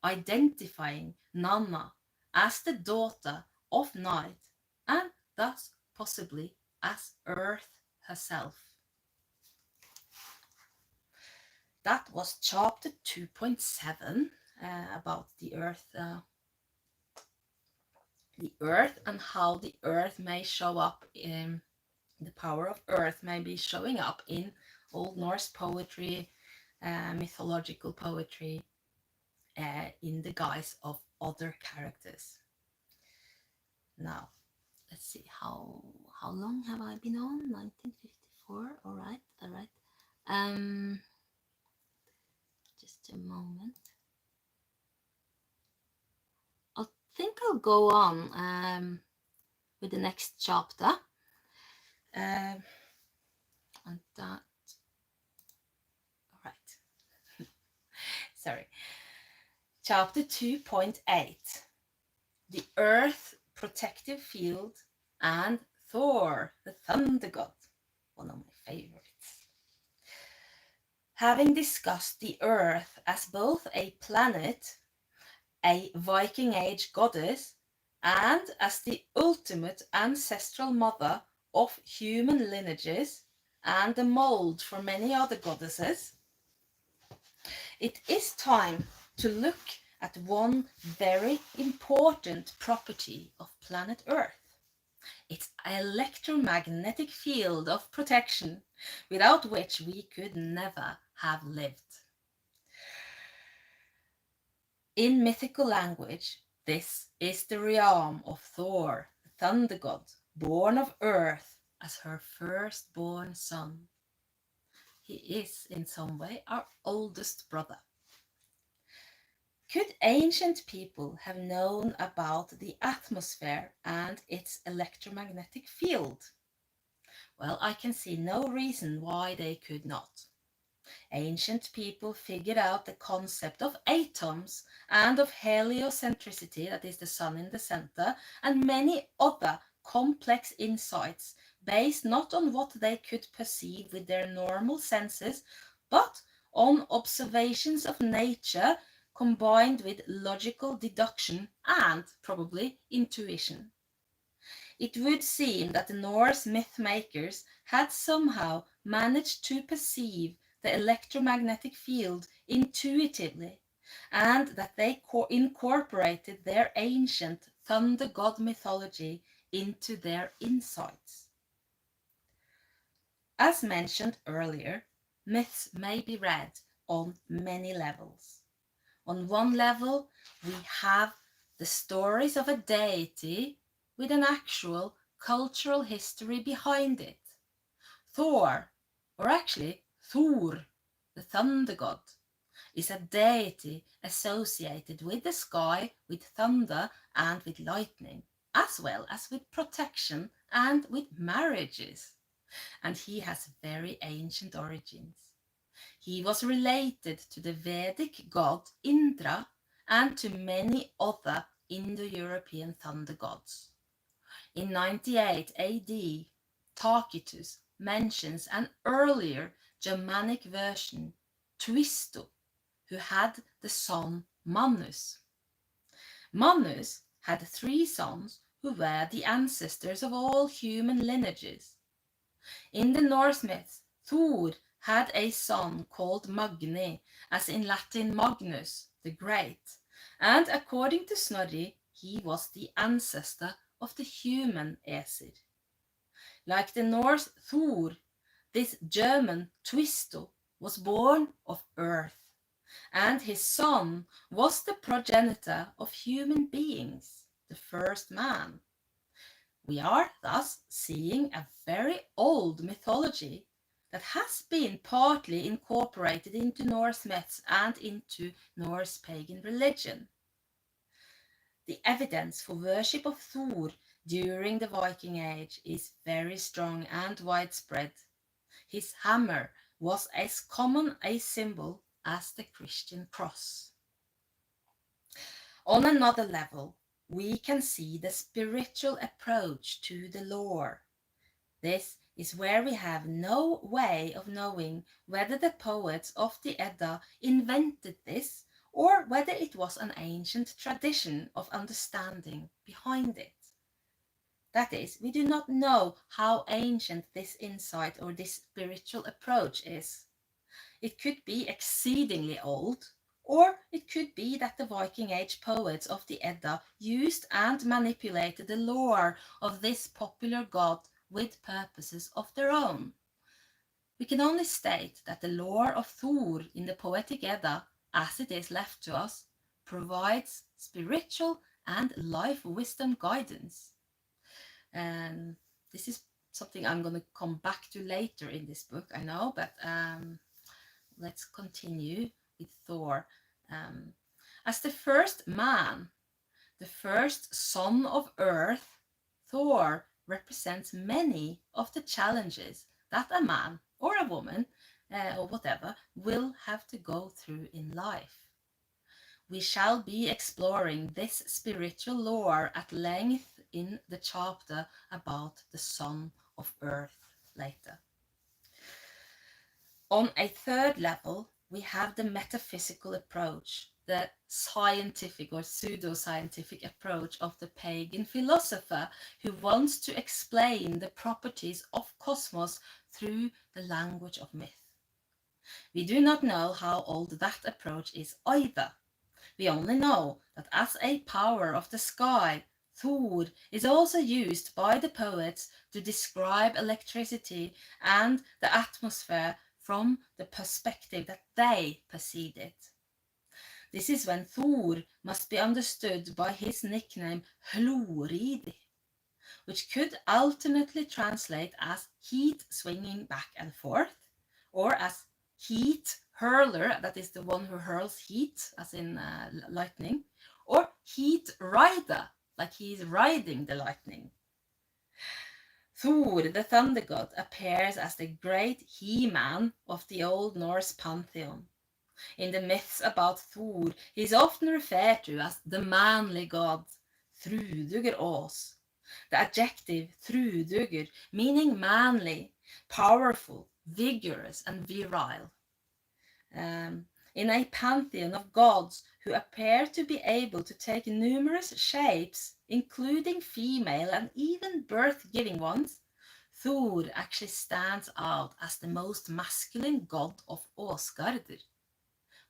identifying Nanna as the daughter of night and thus possibly as Earth herself. That was chapter 2.7 about the Earth and how the Earth may show up in the power of Earth may be showing up in Old Norse poetry, mythological poetry, in the guise of other characters. Now, let's see, how long have I been on? 1954. All right. Just a moment. I think I'll go on with the next chapter. And that. All right. Sorry. Chapter 2.8. The Earth Protective Field and Thor, the Thundergod, one of my favorites. Having discussed the Earth as both a planet, a Viking Age goddess, and as the ultimate ancestral mother of human lineages and the mold for many other goddesses, it is time to look at one very important property of planet Earth. Its electromagnetic field of protection, without which we could never have lived. In mythical language, this is the realm of Thor, the thunder god, born of Earth as her firstborn son. He is, in some way, our oldest brother. Could ancient people have known about the atmosphere and its electromagnetic field? Well, I can see no reason why they could not. Ancient people figured out the concept of atoms and of heliocentricity, that is the sun in the center, and many other complex insights based not on what they could perceive with their normal senses, but on observations of nature combined with logical deduction and probably intuition. It would seem that the Norse myth makers had somehow managed to perceive the electromagnetic field intuitively, and that they incorporated their ancient thunder god mythology into their insights. As mentioned earlier, myths may be read on many levels. On one level, we have the stories of a deity with an actual cultural history behind it. Thor, or actually Thor, the thunder god, is a deity associated with the sky, with thunder and with lightning, as well as with protection and with marriages. And he has very ancient origins. He was related to the Vedic god Indra and to many other Indo-European thunder gods. In 98 AD, Tacitus mentions an earlier Germanic version, Twisto, who had the son Manus. Manus had 3 sons who were the ancestors of all human lineages. In the Norse myths, Thor had a son called Magni, as in Latin Magnus the Great, and according to Snorri, he was the ancestor of the human Aesir. Like the Norse Thor, this German Twisto was born of earth, and his son was the progenitor of human beings, the first man. We are thus seeing a very old mythology that has been partly incorporated into Norse myths and into Norse pagan religion. The evidence for worship of Thor during the Viking Age is very strong and widespread. His hammer was as common a symbol as the Christian cross. On another level, we can see the spiritual approach to the lore. This is where we have no way of knowing whether the poets of the Edda invented this or whether it was an ancient tradition of understanding behind it. That is, we do not know how ancient this insight or this spiritual approach is. It could be exceedingly old, or it could be that the Viking Age poets of the Edda used and manipulated the lore of this popular god with purposes of their own. We can only state that the lore of Thor in the poetic Edda, as it is left to us, provides spiritual and life wisdom guidance. And this is something I'm going to come back to later in this book, I know, but let's continue with Thor. As the first man, the first son of Earth, Thor represents many of the challenges that a man or a woman or whatever will have to go through in life. We shall be exploring this spiritual lore at length in the chapter about the Son of Earth later. On a third level, we have the metaphysical approach, the scientific or pseudoscientific approach of the pagan philosopher who wants to explain the properties of cosmos through the language of myth. We do not know how old that approach is either. We only know that as a power of the sky, Thor is also used by the poets to describe electricity and the atmosphere from the perspective that they perceived it. This is when Thor must be understood by his nickname Hloridi, which could alternately translate as heat swinging back and forth, or as heat hurler, that is the one who hurls heat, as in lightning, or heat rider, like he is riding the lightning. Thor, the thunder god, appears as the great he-man of the Old Norse pantheon. In the myths about Thor, he is often referred to as the manly god, Thrudugur Ås. The adjective Thrudugur meaning manly, powerful, vigorous, and virile. In a pantheon of gods who appear to be able to take numerous shapes, including female and even birth-giving ones, Thor actually stands out as the most masculine god of Åsgarder.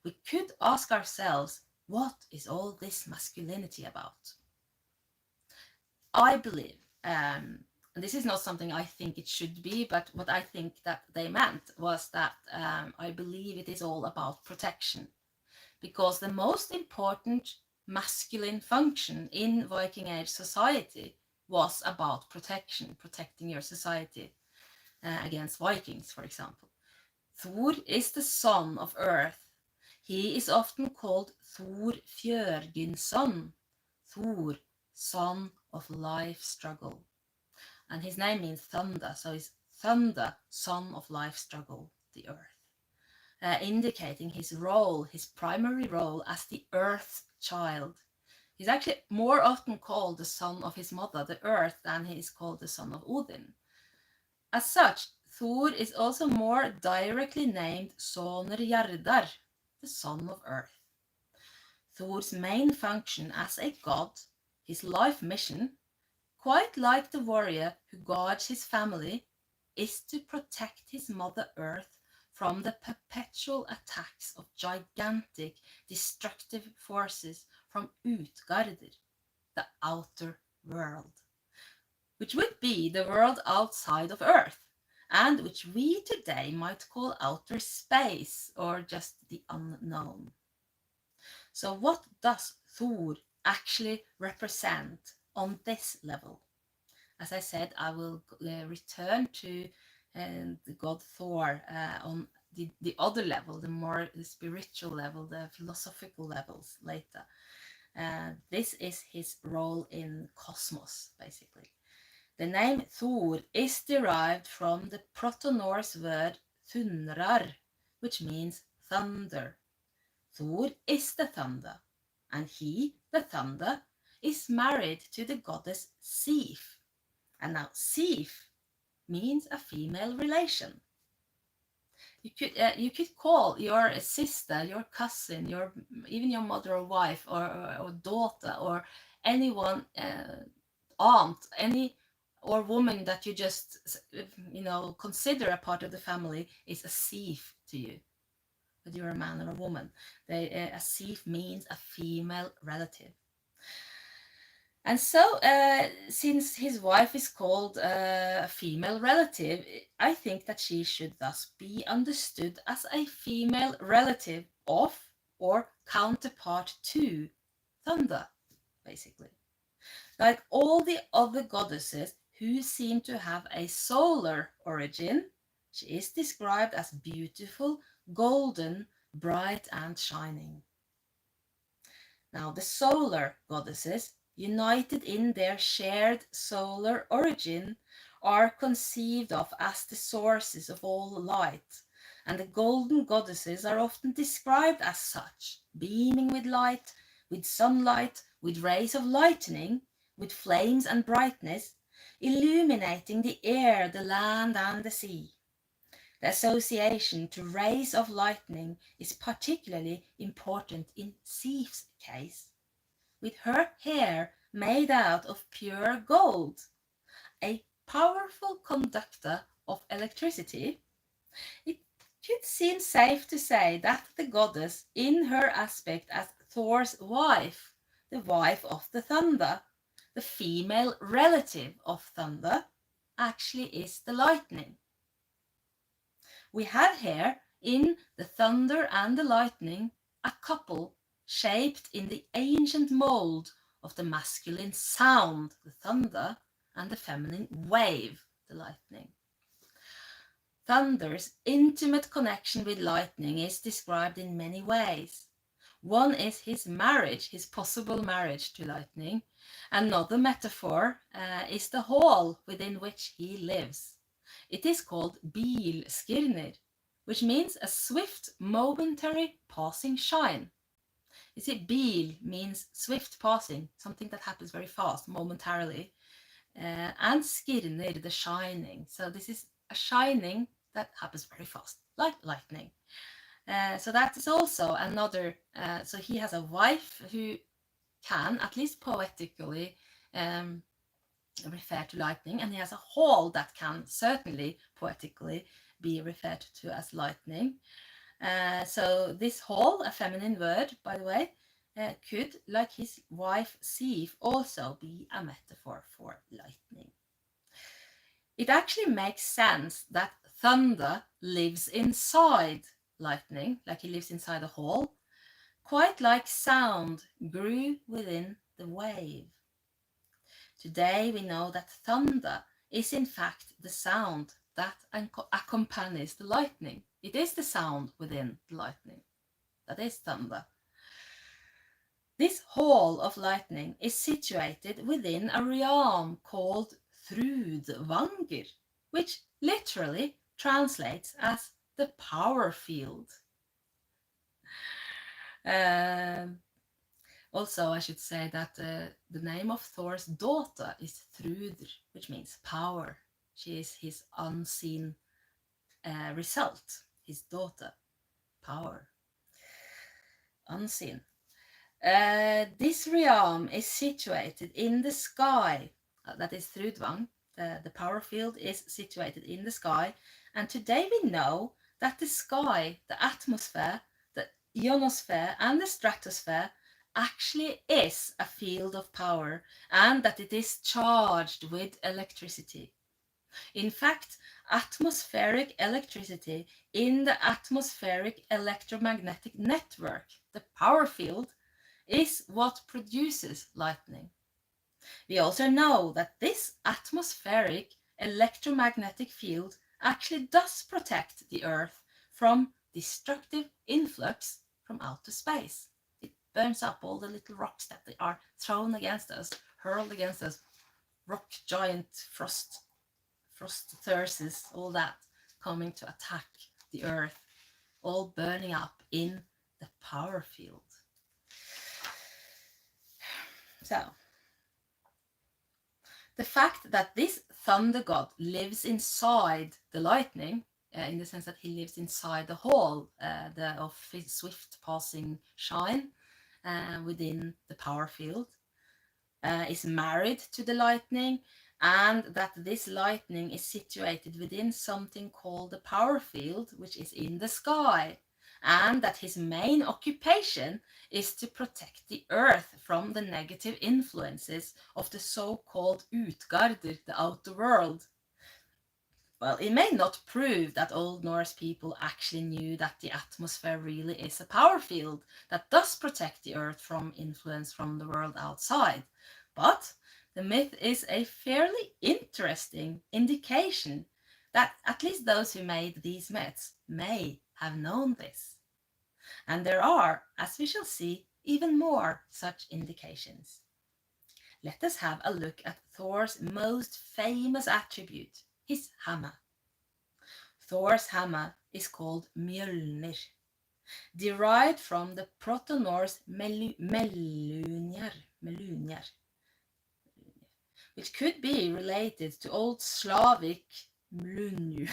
We could ask ourselves, what is all this masculinity about? I believe, and this is not something I think it should be, but what I think that they meant was that I believe it is all about protection, because the most important masculine function in Viking Age society was about protection, protecting your society against Vikings, for example. Thor is the son of earth. He is often called Thor Fjörgynson, Thor, son of life struggle. And his name means thunder, so he's thunder, son of life struggle, the earth, indicating his role, his primary role as the earth's child. He's actually more often called the son of his mother, the earth, than he is called the son of Odin. As such, Thor is also more directly named Sonur Jardar, the son of earth. Thor's main function as a god, his life mission, quite like the warrior who guards his family, is to protect his mother earth from the perpetual attacks of gigantic destructive forces from Utgarder, the outer world, which would be the world outside of earth, and which we today might call outer space or just the unknown. So what does Thor actually represent on this level? As I said, I will return to the god Thor on the other level, the spiritual level, the philosophical levels later. This is his role in cosmos, basically. The name Thor is derived from the Proto-Norse word thundrar, which means thunder. Thor is the thunder, and he, the thunder, is married to the goddess Sif. And now Sif means a female relation. You could call your sister, your cousin, even your mother or wife or daughter or anyone, aunt, or woman that you just consider a part of the family is a Sif to you. Whether you're a man or a woman, a Sif means a female relative. And so, since his wife is called a female relative, I think that she should thus be understood as a female relative of or counterpart to Thunder, basically. Like all the other goddesses who seem to have a solar origin, she is described as beautiful, golden, bright, and shining. Now, the solar goddesses, united in their shared solar origin, are conceived of as the sources of all light, and the golden goddesses are often described as such, beaming with light, with sunlight, with rays of lightning, with flames and brightness, illuminating the air, the land, and the sea. The association to rays of lightning is particularly important in Sif's case, with her hair made out of pure gold, a powerful conductor of electricity. It could seem safe to say that the goddess, in her aspect as Thor's wife, the wife of the thunder, the female relative of thunder, actually is the lightning. We have here in the thunder and the lightning a couple shaped in the ancient mold of the masculine sound, the thunder, and the feminine wave, the lightning. Thunder's intimate connection with lightning is described in many ways. One is his marriage, his possible marriage to lightning. Another metaphor is the hall within which he lives. It is called bilskirnir, which means a swift, momentary passing shine. You see, bil means swift passing, something that happens very fast, momentarily. And skirnir, the shining. So this is a shining that happens very fast, like lightning. So that is also another, so he has a wife who can, at least poetically, refer to lightning, and he has a hall that can certainly poetically be referred to as lightning. So this hall, a feminine word, by the way, could, like his wife Sif, also be a metaphor for lightning. It actually makes sense that thunder lives inside lightning, like he lives inside a hall, quite like sound grew within the wave. Today we know that thunder is in fact the sound that accompanies the lightning. It is the sound within the lightning. That is thunder. This hall of lightning is situated within a realm called Thrudvangr, which literally translates as the power field. Also, I should say that the name of Thor's daughter is Thrudr, which means power. She is his unseen result, his daughter, power, unseen. This realm is situated in the sky, that is Thrudvang. The power field is situated in the sky, and today we know that the sky, the atmosphere, the ionosphere, and the stratosphere actually is a field of power, and that it is charged with electricity. In fact, atmospheric electricity in the atmospheric electromagnetic network, the power field, is what produces lightning. We also know that this atmospheric electromagnetic field actually does protect the Earth from destructive influx from outer space. It burns up all the little rocks that are thrown against us, hurled against us, rock giant frost thyrses, all that coming to attack the Earth, all burning up in the power field. So, the fact that this thunder god lives inside the lightning, in the sense that he lives inside the hall of his swift passing shine within the power field, is married to the lightning, and that this lightning is situated within something called the power field, which is in the sky, and that his main occupation is to protect the earth from the negative influences of the so-called Utgarder, the outer world. Well, it may not prove that Old Norse people actually knew that the atmosphere really is a power field that does protect the earth from influence from the world outside, but the myth is a fairly interesting indication that at least those who made these myths may have known this. And there are, as we shall see, even more such indications. Let us have a look at Thor's most famous attribute, his hammer. Thor's hammer is called Mjolnir, derived from the Proto-Norse melunjar, which could be related to Old Slavic mlunju,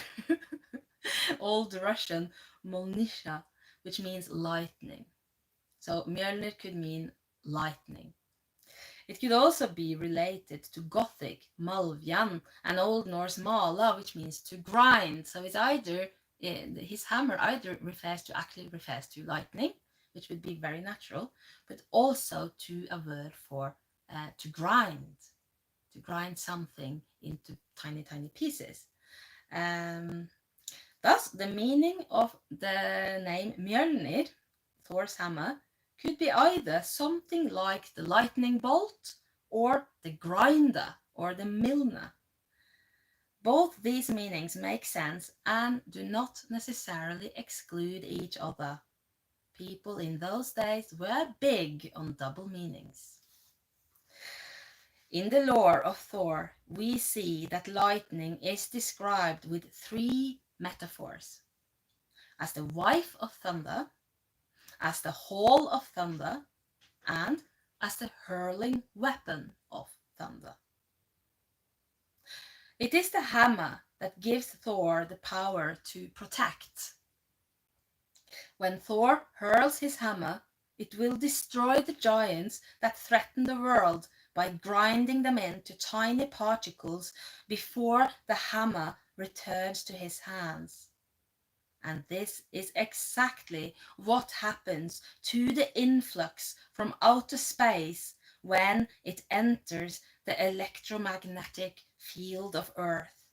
Old Russian molnisha, which means lightning. So Mjölnir could mean lightning. It could also be related to Gothic, Malvjan, and Old Norse mala, which means to grind. So it's either his hammer either actually refers to lightning, which would be very natural, but also to a word for to grind something into tiny, tiny pieces. Thus, the meaning of the name Mjölnir, Thor's hammer, could be either something like the lightning bolt or the grinder or the milner. Both these meanings make sense and do not necessarily exclude each other. People in those days were big on double meanings. In the lore of Thor, we see that lightning is described with three metaphors: as the wife of thunder, as the hall of thunder, and as the hurling weapon of thunder. It is the hammer that gives Thor the power to protect. When Thor hurls his hammer, it will destroy the giants that threaten the world by grinding them into tiny particles before the hammer returns to his hands. And this is exactly what happens to the influx from outer space when it enters the electromagnetic field of Earth.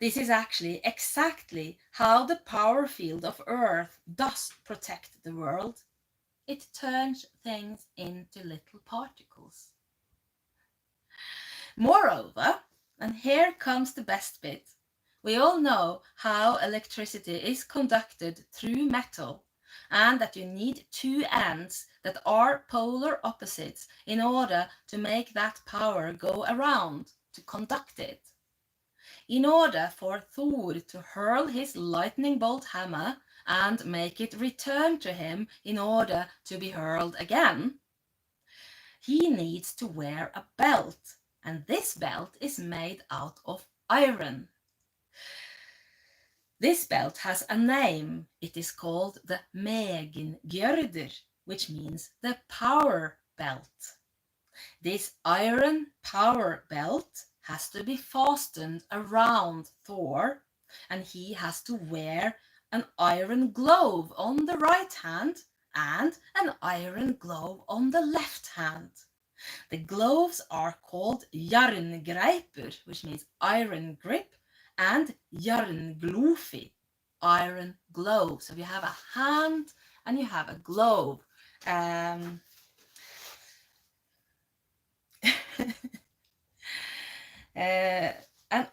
This is actually exactly how the power field of Earth does protect the world. It turns things into little particles. Moreover, and here comes the best bit, we all know how electricity is conducted through metal, and that you need two ends that are polar opposites in order to make that power go around, to conduct it. In order for Thor to hurl his lightning bolt hammer and make it return to him in order to be hurled again, he needs to wear a belt, and this belt is made out of iron. This belt has a name. It is called the Megingjörður, which means the power belt. This iron power belt has to be fastened around Thor, and he has to wear an iron glove on the right hand and an iron glove on the left hand. The gloves are called jarngreipur, which means iron grip, and jarnglofi, iron glove. So you have a hand and you have a glove. And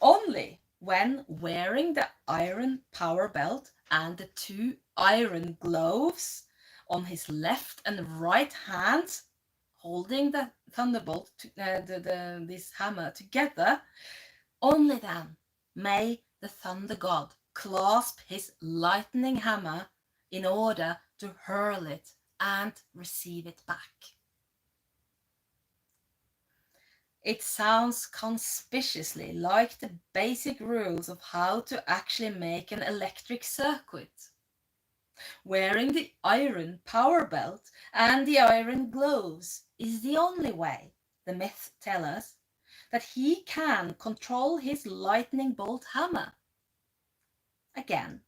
only when wearing the iron power belt and the two iron gloves on his left and right hands, holding the thunderbolt, this hammer together, only then may the thunder god clasp his lightning hammer in order to hurl it and receive it back. It sounds conspicuously like the basic rules of how to actually make an electric circuit. Wearing the iron power belt and the iron gloves is the only way, the myths tell us, that he can control his lightning bolt hammer. Again,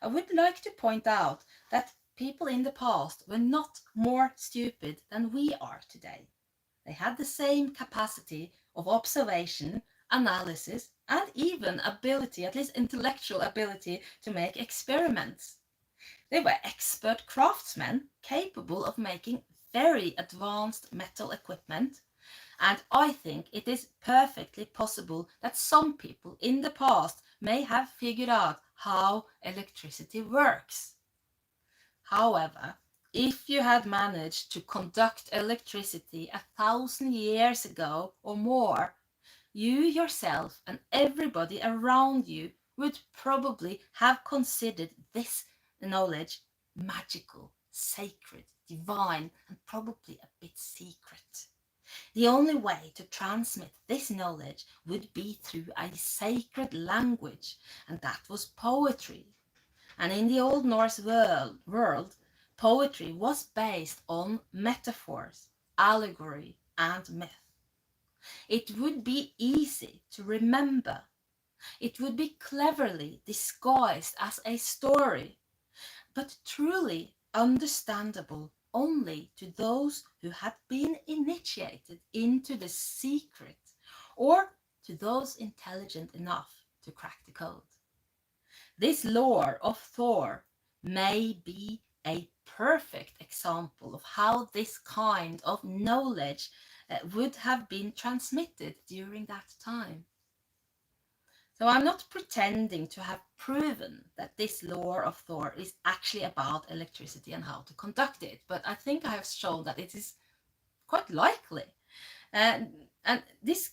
I would like to point out that people in the past were not more stupid than we are today. They had the same capacity of observation, analysis, and even ability, at least intellectual ability, to make experiments. They were expert craftsmen capable of making very advanced metal equipment, and I think it is perfectly possible that some people in the past may have figured out how electricity works. However, if you had managed to conduct electricity 1,000 years ago or more, you yourself and everybody around you would probably have considered this knowledge magical, sacred, divine, and probably a bit secret. The only way to transmit this knowledge would be through a sacred language, and that was poetry. And in the Old Norse world, poetry was based on metaphors, allegory, and myth. It would be easy to remember. It would be cleverly disguised as a story, but truly understandable only to those who had been initiated into the secret, or to those intelligent enough to crack the code. This lore of Thor may be a perfect example of how this kind of knowledge would have been transmitted during that time. So I'm not pretending to have proven that this lore of Thor is actually about electricity and how to conduct it, but I think I have shown that it is quite likely. And this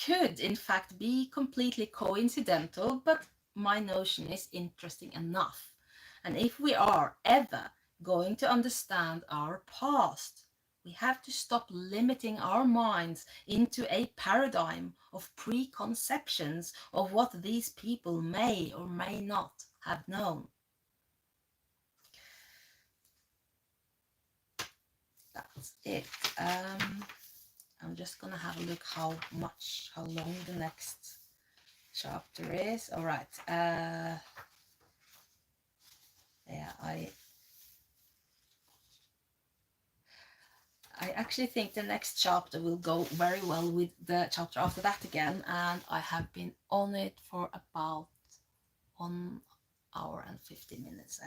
could in fact be completely coincidental, but my notion is interesting enough. And if we are ever going to understand our past, we have to stop limiting our minds into a paradigm of preconceptions of what these people may or may not have known. That's it. I'm just gonna have a look how long the next chapter is. All right. Yeah, I actually think the next chapter will go very well with the chapter after that again, and I have been on it for about 1 hour and 50 minutes.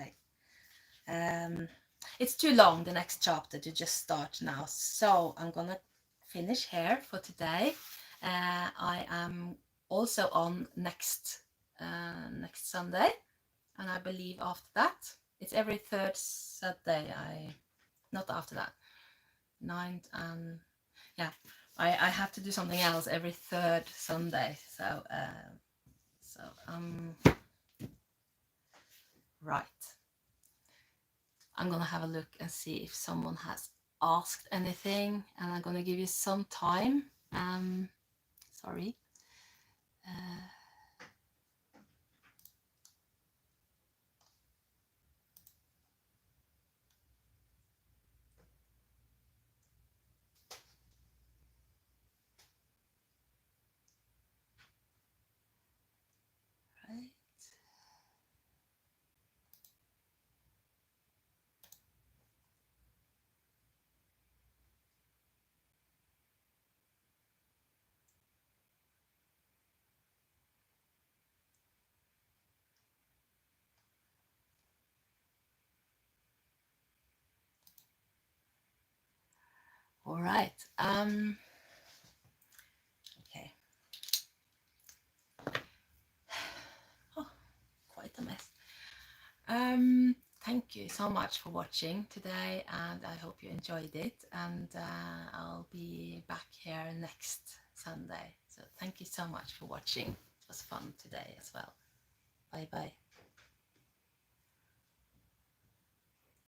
It's too long, the next chapter, to just start now, so I'm gonna finish here for today. I am also on next Sunday, and I believe after that it's every third Saturday. Not after that, 9th, and yeah, I have to do something else every third Sunday. So right. I'm gonna have a look and see if someone has asked anything, and I'm gonna give you some time. Sorry. Right. All right. Okay. Oh, quite a mess. Thank you so much for watching today, and I hope you enjoyed it. And I'll be back here next Sunday. So thank you so much for watching. It was fun today as well. Bye bye.